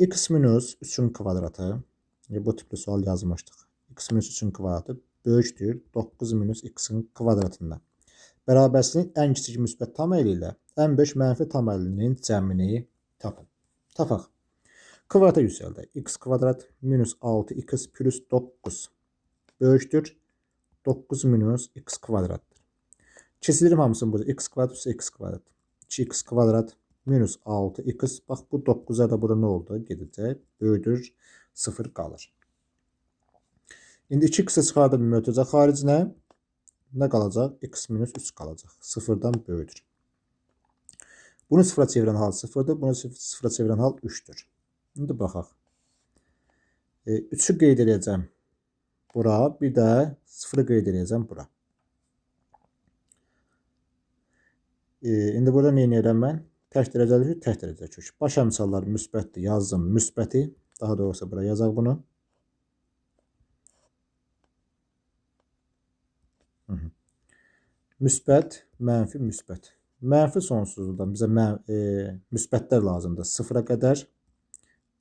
X minus 3-ün kvadratı. Bu tipli sual yazmışdıq. X minus 3-ün kvadratı böyükdür 9 minus x-in kvadratından. Bərabərsinin ən kiçik müsbət tam əli ilə ən böyük mənfi tam əlinin cəmini tapın. Tapaq. Kvadrata yüksəldək. X kvadrat minus 6x plus 9 böyükdür 9 minus x kvadratdır. Keçirim hamısını burada. X kvadrat üstə x kvadrat. 2x kvadrat minus 6x. Bax, bu 9'a da burada nə oldu? Gedəcək. Böyüdür 0 qalır. İndi 2x-i çıxardım mötərizə xaricinə. Nə qalacaq? X minus 3 qalacaq. 0-dan böyüdür. Bunu 0-a çevirən hal 0-dır. Bunu 0-a çevirən hal 3-dür. İndi baxaq. 3-ü qeyd edəcəm bura. Bir də 0-ı qeyd edəcəm bura. İndi burada nə edirəm mən? Tək dərəcəli kök, tək dərəcəli kök. Baş əmsallar müsbətdir. Yazdım müsbəti. Daha doğrusu bura yazaq bunu. Müsbət, mənfi, müsbət. Mənfi sonsuzluqdan bizə müsbətlər lazımdır. Sıfıra qədər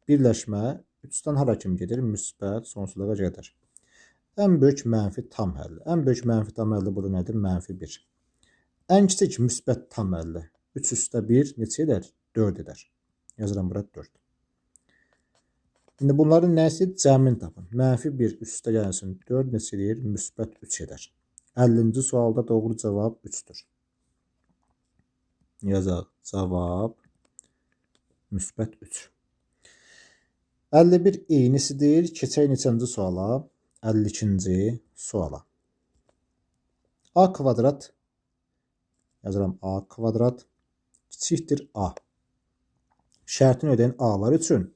birləşmə 3-dən hara kimi gedir? Müsbət sonsuzluğa qədər. Ən böyük mənfi tam həlli. Ən böyük mənfi tam həlli burada nədir? Mənfi 1. Ən kiçik müsbət tam həlli. 3 üstə 1 neçə edər? 4 edər. Yazıram bura 4. İndi bunların nəsi? Cəmini tapın. Mənfi 1 üstə gəlsin 4 neçə edir? Müsbət 3 edər. 50-ci sualda doğru cavab 3'tür. Yazaq. Cavab müsbət 3. 51 eynisidir. Keçək neçənci suala? 52-ci suala. A kvadrat yazıram A kvadrat kiçikdir A. Şərtini ödəyən A'lar üçün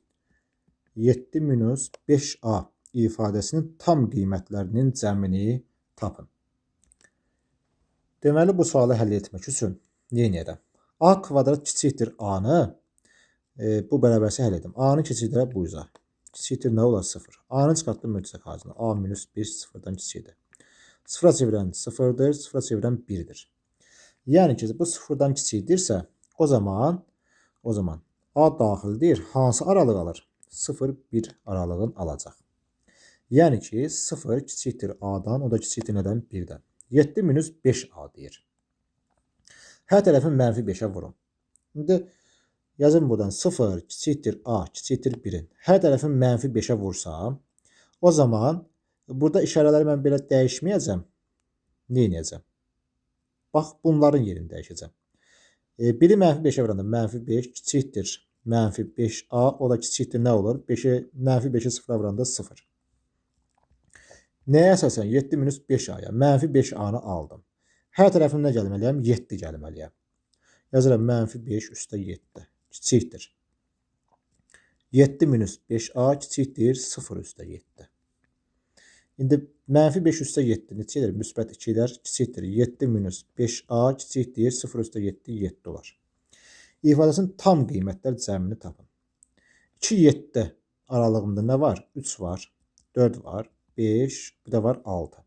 7 minus 5A ifadəsinin tam qiymətlərinin cəmini tapın. Deməli, bu sualı həll etmək üçün nə edəm? A kvadrat kiçikdir A-nı bu bərabərsi həll edim. A-nı kiçikdir bu izah. Kiçikdir nə olar? 0. A-nı çıxartdım mötərizə xaricində. A minus 1 0-dan kiçikdir. 0'a çevirən 0'dır, 0'a çevirən 1'dir. Yəni ki, bu 0'dan kiçikdirsə, o zaman A daxildir. Hansı aralıq alır? 0-1 aralığın alacaq. Yəni ki, 0 kiçikdir A-dan, o da kiçikdir nədən? 1'dən. 7 minus 5A deyir. Hər tərəfin mənfi 5'ə vurun. İndi yazın buradan 0 kiçikdir A kiçikdir 1'in. Hər tərəfin mənfi 5'ə vursam, o zaman burada işarələri mən belə dəyişməyəcəm. Nə edəcəm? Bax, bunların yerini dəyişəcəm. 1'i mənfi 5'ə vuranda mənfi 5 kiçikdir mənfi 5A, o da kiçikdir nə olur? Mənfi 5'i 0'a vuranda 0. Nəyə əsasən? 7 minus 5A-ya. Mənfi 5A-nı aldım. Hər tərəfim nə gəlməliyəm? 7 gəlməliyəm. Yazıram mənfi 5 üstə 7. Kiçikdir. 7 minus 5A kiçikdir 0 üstə 7. İndi mənfi 5 üstə 7 neçə edir? Müsbət 2 edər. Kiçikdir. 7 minus 5A kiçikdir 0 üstə 7 7 olar. İfadəsinin tam qiymətlər cəmini tapın. 2 7 aralığında nə var? 3 var. 4 var. 5, bir də var 6.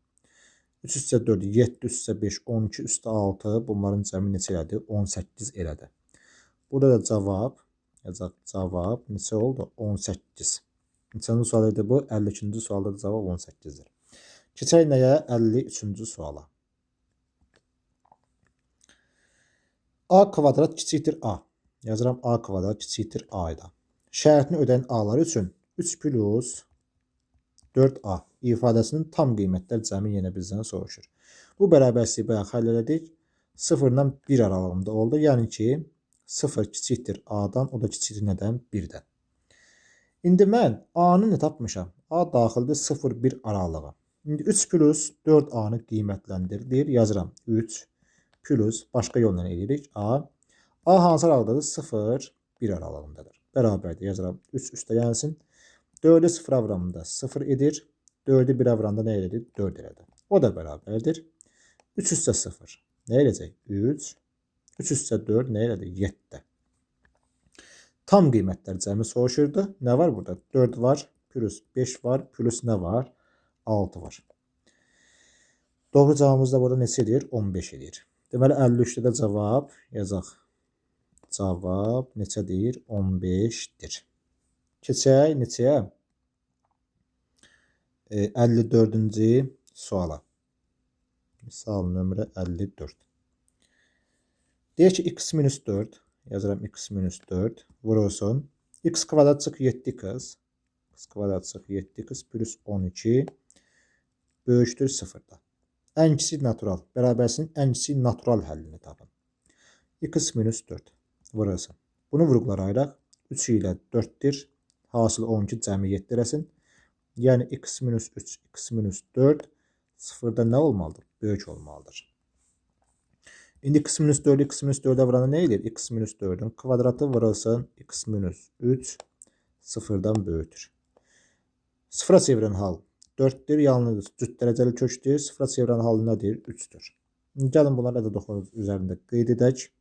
3 üstə 4, 7 üstə 5, 12 üstə 6. Bunların cəmi neçə elədi? 18 elədi. Burada da cavab neçə oldu? 18. Neçənci sual idi bu? 52-ci sualda da cavab 18'dir. Keçək nəyə? 53-cü suala. A kvadrat kiçikdir A. Yazıram A kvadrat kiçikdir A-da. Şərtini ödəyən A-lar üçün 3 plus 4A ifadəsinin tam qiymətlər cəmi yenə bizdən soruşur. Bu bərabərsizliyi bayaq həll elədik. 0-dan 1 aralığında oldu. Yəni ki, 0 kiçikdir A-dan, o da kiçikdir nədən? 1-dən. İndi mən A-nı nə tapmışam? A daxildir 0-1 aralığı. İndi 3 plus 4A-nı qiymətləndirilir. Yazıram 3 plus başqa yolla edirik A. A hansı aralıqdadır? 0-1 aralığındadır. Bərabərdir. Yazıram 3 üstə gəlsin. 4'ü 0'a vuramında 0 edir. 4'ü 1'ə vuranda nə elədi? 4 elədi. O da bərabərdir. 3 üstə 0. Nə eləcək? 3. 3 üstə 4 nə elədi? 7. Tam qiymətlər cəmi soruşurdu. Nə var burada? 4 var, plus 5 var, plus nə var? 6 var. Doğru cavabımız da burada neçə edir? 15 edir. Deməli 53'də də cavab yazaq. Cavab neçədir? 15'dir. Keçək neçəyə? 54-cü suala. Misal nömrə 54. Deyək ki, x minus 4. Yazıram x minus 4. Vurulsun. X kvadrat çıx 7x. X kvadrat çıx 7x plus 12 böyükdür 0'da. Ən kiçik natural. Bərabərsinin ən kiçik natural həllini tapın. X minus 4. Vurulsun. Bunu vurğularaq 3 ilə 4'dir. Hasıl 12 cəmi 7 eləsin. Yəni x minus 3, x minus 4 sıfırda nə olmalıdır? Böyük olmalıdır. İndi x minus 4'ü x minus 4'ə vuranda nə edir? X minus 4'ün kvadratı vurulsun. X minus 3 sıfırdan böyükdür. Sıfıra çevirən hal 4'dir. Yalnız cüt dərəcəli kökdür. Sıfıra çevirən hal nədir? 3'dür. Gəlin bunları da doxunuz üzərində qeyd edək.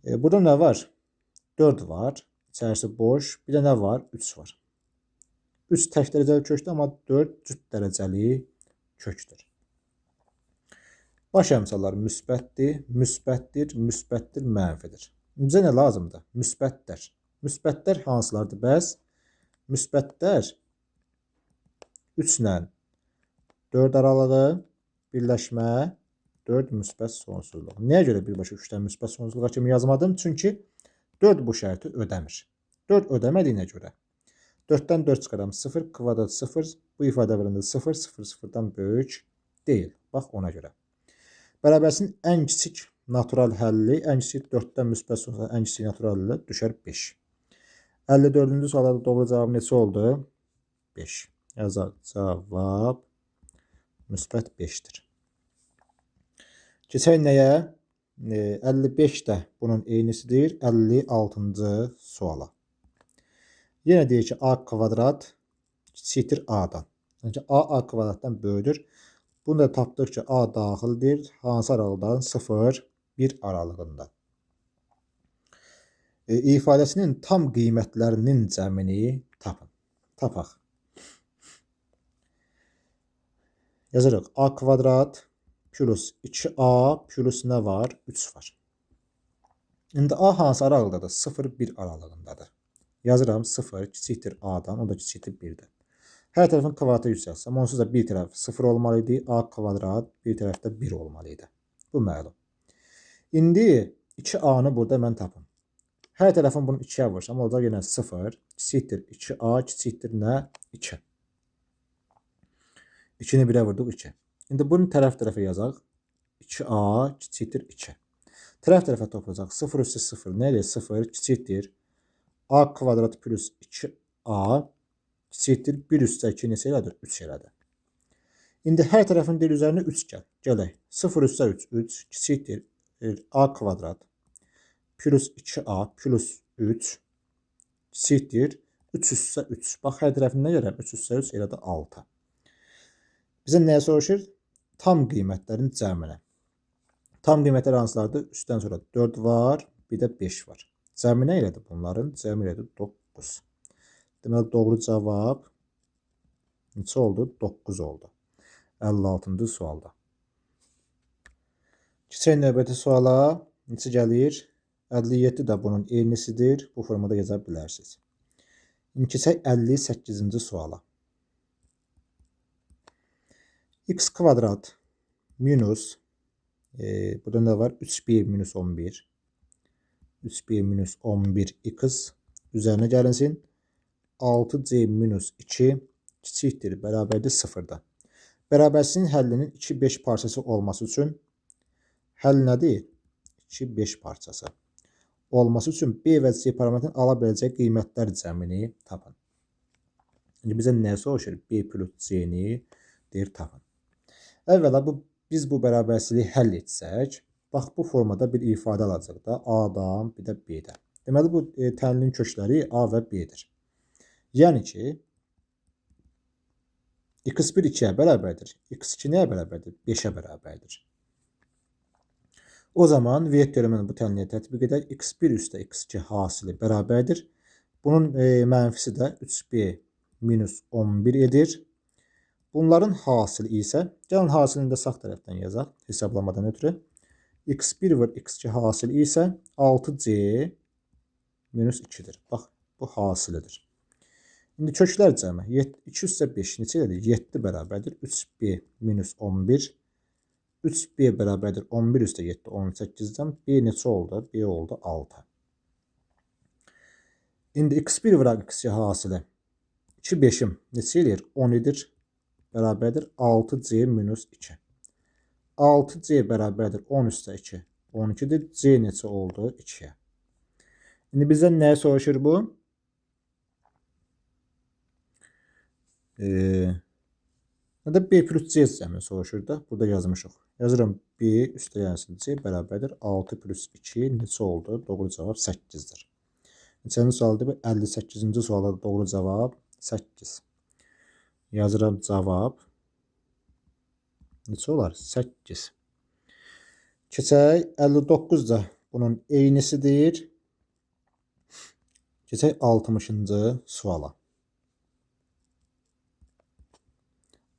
Burada nə var? 4 var. İçərisi boş. Bir də nə var? 3 var. 3 tək dərəcəli kökdür, amma 4 cüt dərəcəli kökdür. Baş əmsallar müsbətdir, müsbətdir, müsbətdir, mənfidir. Bizə nə lazımdır? Müsbətlər. Müsbətlər hansılardır bəs? Müsbətlər 3 ilə 4 aralığı, birləşmə 4 müsbət sonsuzluq. Nəyə görə birbaşa 3-dən müsbət sonsuzluğa kimi yazmadım? Çünki 4 bu şərti ödəmir. 4 ödəmədiyinə görə 4-dən 4 çıxaram 0, kvadrat 0, bu ifadə verəndə 0, 0, 0-dan böyük deyil. Bax ona görə. Bərabərsinin ən kiçik natural həlli, ən kiçik 4-dən müsbət sonsuzluğa ən kiçik natural həlli düşər 5. 54-cü sualda doğru cavab neçə oldu? 5. Yazaq, cavab müsbət 5-dir. Keçək nəyə? 55 də bunun eynisidir. 56-cı suala. Yenə deyir ki, a kvadrat kiçikdir a-dan. Yəni a kvadratdan böyüdür. Bunu da tapdıq ki, a daxildir. Hansı aralıqdan? 0, 1 aralığında. İfadəsinin tam qiymətlərinin cəmini tapın. Tapaq. Yazırıq. A kvadrat plus 2a plus nə var? 3 var. İndi a hansı aralıqdadır? 0, 1 aralığındadır. Yazıram 0 kiçikdir a-dan, o da kiçikdir 1-dən. Hər tərəfin kvadratı yüksəlsəm, onsuz da bir tərəf 0 olmalı idi. A kvadrat bir tərəfdə 1 olmalı idi. Bu məlum. İndi 2a-nı burada mən tapım. Hər tərəfin bunu 2-yə vursam, olacaq yenə 0 kiçikdir 2a kiçikdir nə? 2. 2-ni 1-ə vurduq 2. İndi bunu tərəf-tərəfə yazaq. 2a kiçikdir 2. Tərəf-tərəfə toplayacaq. 0 üstü 0 nə edir? 0 kiçikdir a kvadrat plus 2a kiçikdir 1 üstə 2 neçə elədir? 3 elədir. İndi hər tərəfin del üzərinə 3 gəl. Gələk. 0 üstə 3, 3 kiçikdir a kvadrat plus 2a plus 3 kiçikdir 3 üstə 3. Bax, hər tərəfini nə görəm? 3 üstə 3 elədir 6. Bizə nəyə soruşur? Tam qiymətlərin cəminə. Tam qiymətlər hansılardır? Üstdən sonra 4 var, bir də 5 var. Cəmi nə elədir bunların? Cəmi elədir 9. Deməli, doğru cavab neçə oldu? 9 oldu. 56-cı sualda. Keçək növbəti suala. Neçə gəlir? 57 də bunun eynisidir. Bu formada yaza bilərsiniz. İndi keçək 58-ci suala. X kvadrat minus burada nə var? 3b minus 11. 3b minus 11x üzərinə gəlinsin. 6c minus 2 kiçikdir, bərabərdir 0-dan. Bərabərsinin həllinin 2-5 parçası olması üçün həll nədir? 2-5 parçası olması üçün b və c parametrin ala biləcək qiymətlər cəmini tapın. İndi bizə nə soruşur? B plus c-ni deyir tapın. Əvvəla biz bu bərabərsizliyi həll etsək, bax bu formada bir ifadə alacaq da a-dan, bir də b-dən. Deməli bu tənlinin kökləri a və b-dir. Yəni ki, x1 2-yə bərabərdir, x2 nəyə bərabərdir? 5-ə bərabərdir. O zaman Viet teoremini bu tənliyə tətbiq edək. x1 üstə x2 hasili bərabərdir. Bunun mənfisi də 3b minus 11 edir. Bunların hasili isə, gəlin hasilini də sağ tərəfdən yazaq, hesablamadan ötürü. x1 və x2 hasili isə 6c minus 2-dir. Bax, bu hasilidir. İndi köklər cəmi 2 üstə 5 neçə edir? 7 bərabərdir 3b minus 11. 3b bərabərdir 11 üstə 7 18-dən b neçə oldu? B oldu 6. İndi x1 və x2 hasili 2 5-im neçə edir? 10 edir. Bərabərdir 6c minus 2. 6c bərabərdir 10 üstə 2 12-dir. C neçə oldu? 2-yə. İndi bizdən nəyə soruşur bu? Ya da b plus c cəmini soruşur da. Burada yazmışıq. Yazıram b üstə gəlsin c bərabərdir 6 plus 2 neçə oldu? Doğru cavab 8-dir. Neçənci sualdır bu? 58-ci sualda doğru cavab 8. Yazıram cavab neçə olar? 8. Keçək 59 da bunun eynisidir. Keçək 60-cı suala.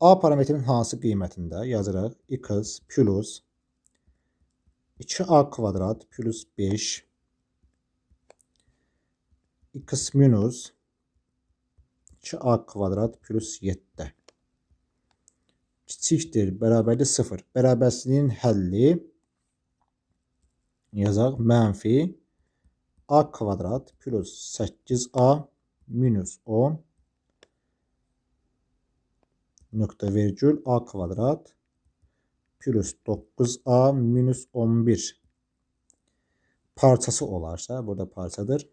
A parametrinin hansı qiymətində yazırıq? X plus 2a kvadrat plus 5 x minus 2a kvadrat plus 7 kiçikdir, bərabərdir 0. Bərabərsizliyin həlli yazaq mənfi a kvadrat plus 8a minus 10 nöqtə virgül a kvadrat plus 9a minus 11 parçası olarsa, burada parçadır,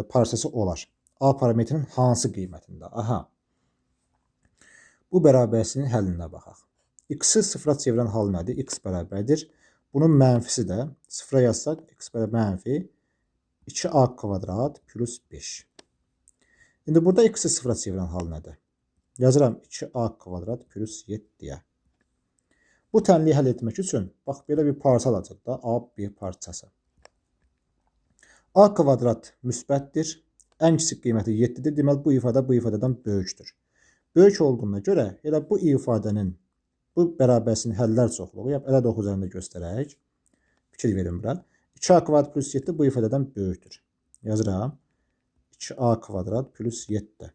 parçası olar. A parametrinin hansı qiymətində? Aha. Bu bərabərsizliyin həllinə baxaq. X-i sıfıra çevirən hal nədir? X bərabərdir. Bunun mənfisi də sıfıra yazsaq, x bərabər mənfi 2a kvadrat plus 5. İndi burada x-i sıfıra çevirən hal nədir? Yazıram 2a kvadrat plus 7-yə. Bu tənliyi həll etmək üçün, bax, belə bir parça alacaq da, a, b parçası. A kvadrat müsbətdir. Ən kiçik qiyməti 7-dir. Deməli, bu ifadə bu ifadədən böyükdür. Böyük olduğuna görə, elə bu ifadənin, bu bərabərsizliyin həllər çoxluğu, elə də oxu üzərində göstərək. Fikir verin bura. 2a kvadrat plus 7 bu ifadədən böyükdür. Yazıram. 2a kvadrat plus 7.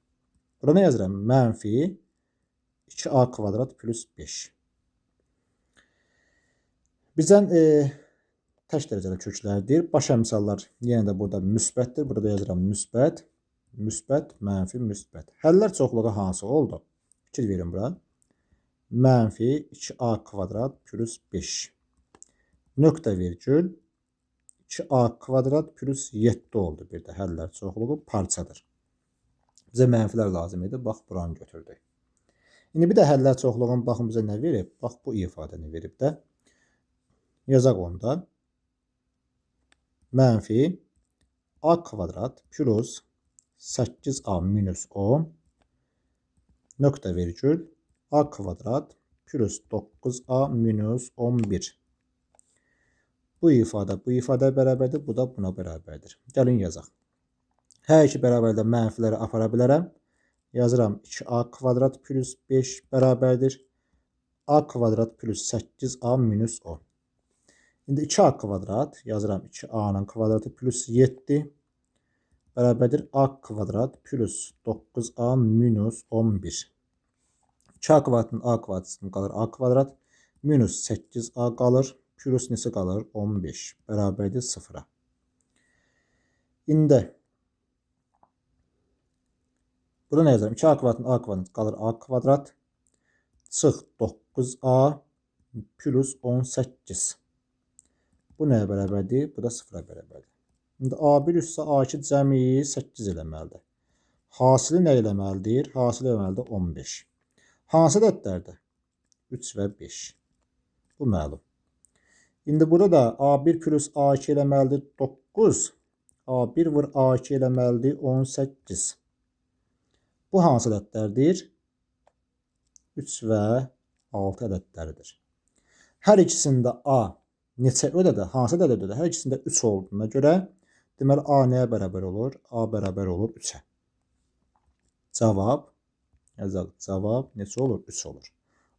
Burada nə yazıram? Mənfi 2a kvadrat plus 5. Bizdən tək dərəcəli köklərdir. Baş əmsallar yenə də burada müsbətdir. Burada yazıram müsbət, müsbət, mənfi, müsbət. Həllər çoxluğu hansı oldu? Fikir verin bura. Mənfi 2a kvadrat plus 5. Nöqtə virgül 2a kvadrat plus 7 oldu. Bir də həllər çoxluğu parçadır. Bizə mənfilər lazım idi. Bax, buranı götürdük. İndi bir də həllər çoxluğun baxın bizə nə verib? Bax, bu ifadəni verib də. Yazaq onda. Mənfi a kvadrat plus 8a minus 10 nöqtə virgül a kvadrat plus 9a minus 11. Bu ifadə bərabərdir. Bu da buna bərabərdir. Gəlin yazaq. Hər iki bərabərdə mənfiləri apara bilərəm. Yazıram 2a kvadrat plus 5 bərabərdir. A kvadrat plus 8a minus 10. İndi 2a kvadrat yazıram 2a'nın kvadratı plus 7 bərabərdir a kvadrat plus 9a minus 11. 2a kvadratın a kvadratı qalır a kvadrat minus 8a qalır plus neçə qalır 15 bərabərdir 0-a. İndi burada nə yazıram? 2a kvadratın a kvadratı qalır a kvadrat çıx 9a plus 18. Bu nəyə bərabərdir? Bu da 0-a bərabərdir. İndi A1 üstə A2 cəmi 8 eləməlidir. Hasili nə eləməlidir? Hasili eləməlidir 15. Hansı ədədlərdir? 3 və 5. Bu məlum. İndi burada A1 plus A2 eləməlidir 9. A1 vur A2 eləməlidir 18. Bu hansı ədədlərdir? 3 və 6 ədədləridir. Hər ikisində A neçə ödədə, hansı ədədə? Hər ikisində 3 olduğuna görə deməli A nəyə bərabər olur? A bərabər olur 3-ə. Cavab yazaq. Cavab neçə olur? 3 olur.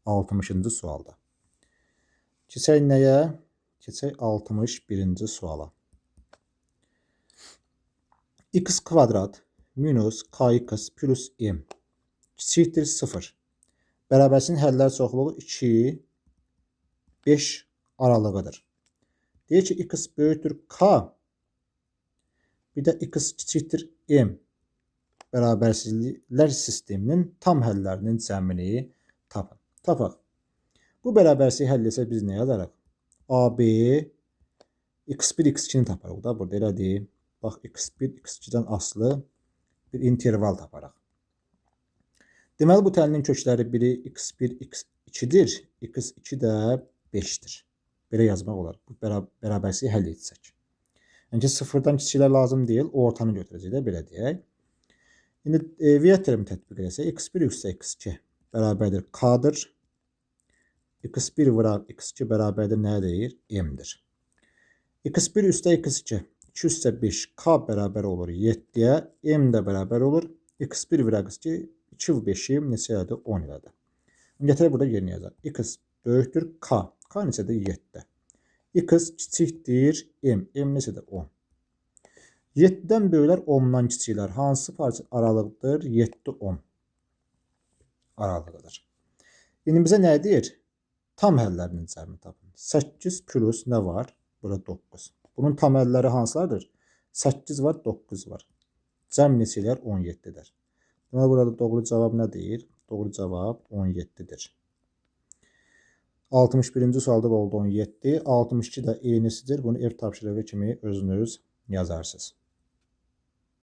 60-cı sualda. Keçək nəyə? Keçək 61-ci suala. X kvadrat minus kx plus m kiçikdir 0. Bərabərsizliyin həllər çoxluğu 2, 5 aralığıdır. Deyir ki, x böyükdür k, bir də x kiçikdir m. Bərabərsizliklər sisteminin tam həllərinin cəmini tapın. Tapaq. Bu bərabərsizliyi həll etsə biz nə yazarıq? AB x1, x2-ni taparıq da. Burada elədir. Bax, x1, x2-dən asılı bir interval taparıq. Deməli, bu tənlinin kökləri biri x1, x2-dir. x2 də 5-dir. Belə yazmaq olar. Bu bərabərsizliyi həll etsək. Yəni ki, sıfırdan kiçiklər lazım deyil. Ortanı götürəcək də, belə deyək. İndi Viet terimi tətbiq edəcək. x1 üstə x2 bərabərdir k-dır. x1 vuraq x2 bərabərdir nə deyir? M-dir. x1 üstə x2 2 üstə 5 k bərabər olur 7-yə. M də bərabər olur. x1 vuraq x2 2 və 5-i neçə elədir? 10 elədir. Gətirək burada yerinə yazaq. X böyükdür k. K neçədir? 7. x kiçikdir m. M neçədir? 10. 7-dən böyüklər 10-dan kiçiklər. Hansı parça aralıqdır? 7-10 aralığıdır. İndi bizə nə deyir? Tam həllərinin cəmini tapın. 8 plus nə var? Burada 9. Bunun tam həlləri hansılardır? 8 var, 9 var. Cəm neçələr? 17-dir. Deməli, burada doğru cavab nə deyir? Doğru cavab 17-dir. 61-ci sualda oldu 17. 62 də eynisidir. Bunu ev tapşırığı kimi özünüz yazarsınız.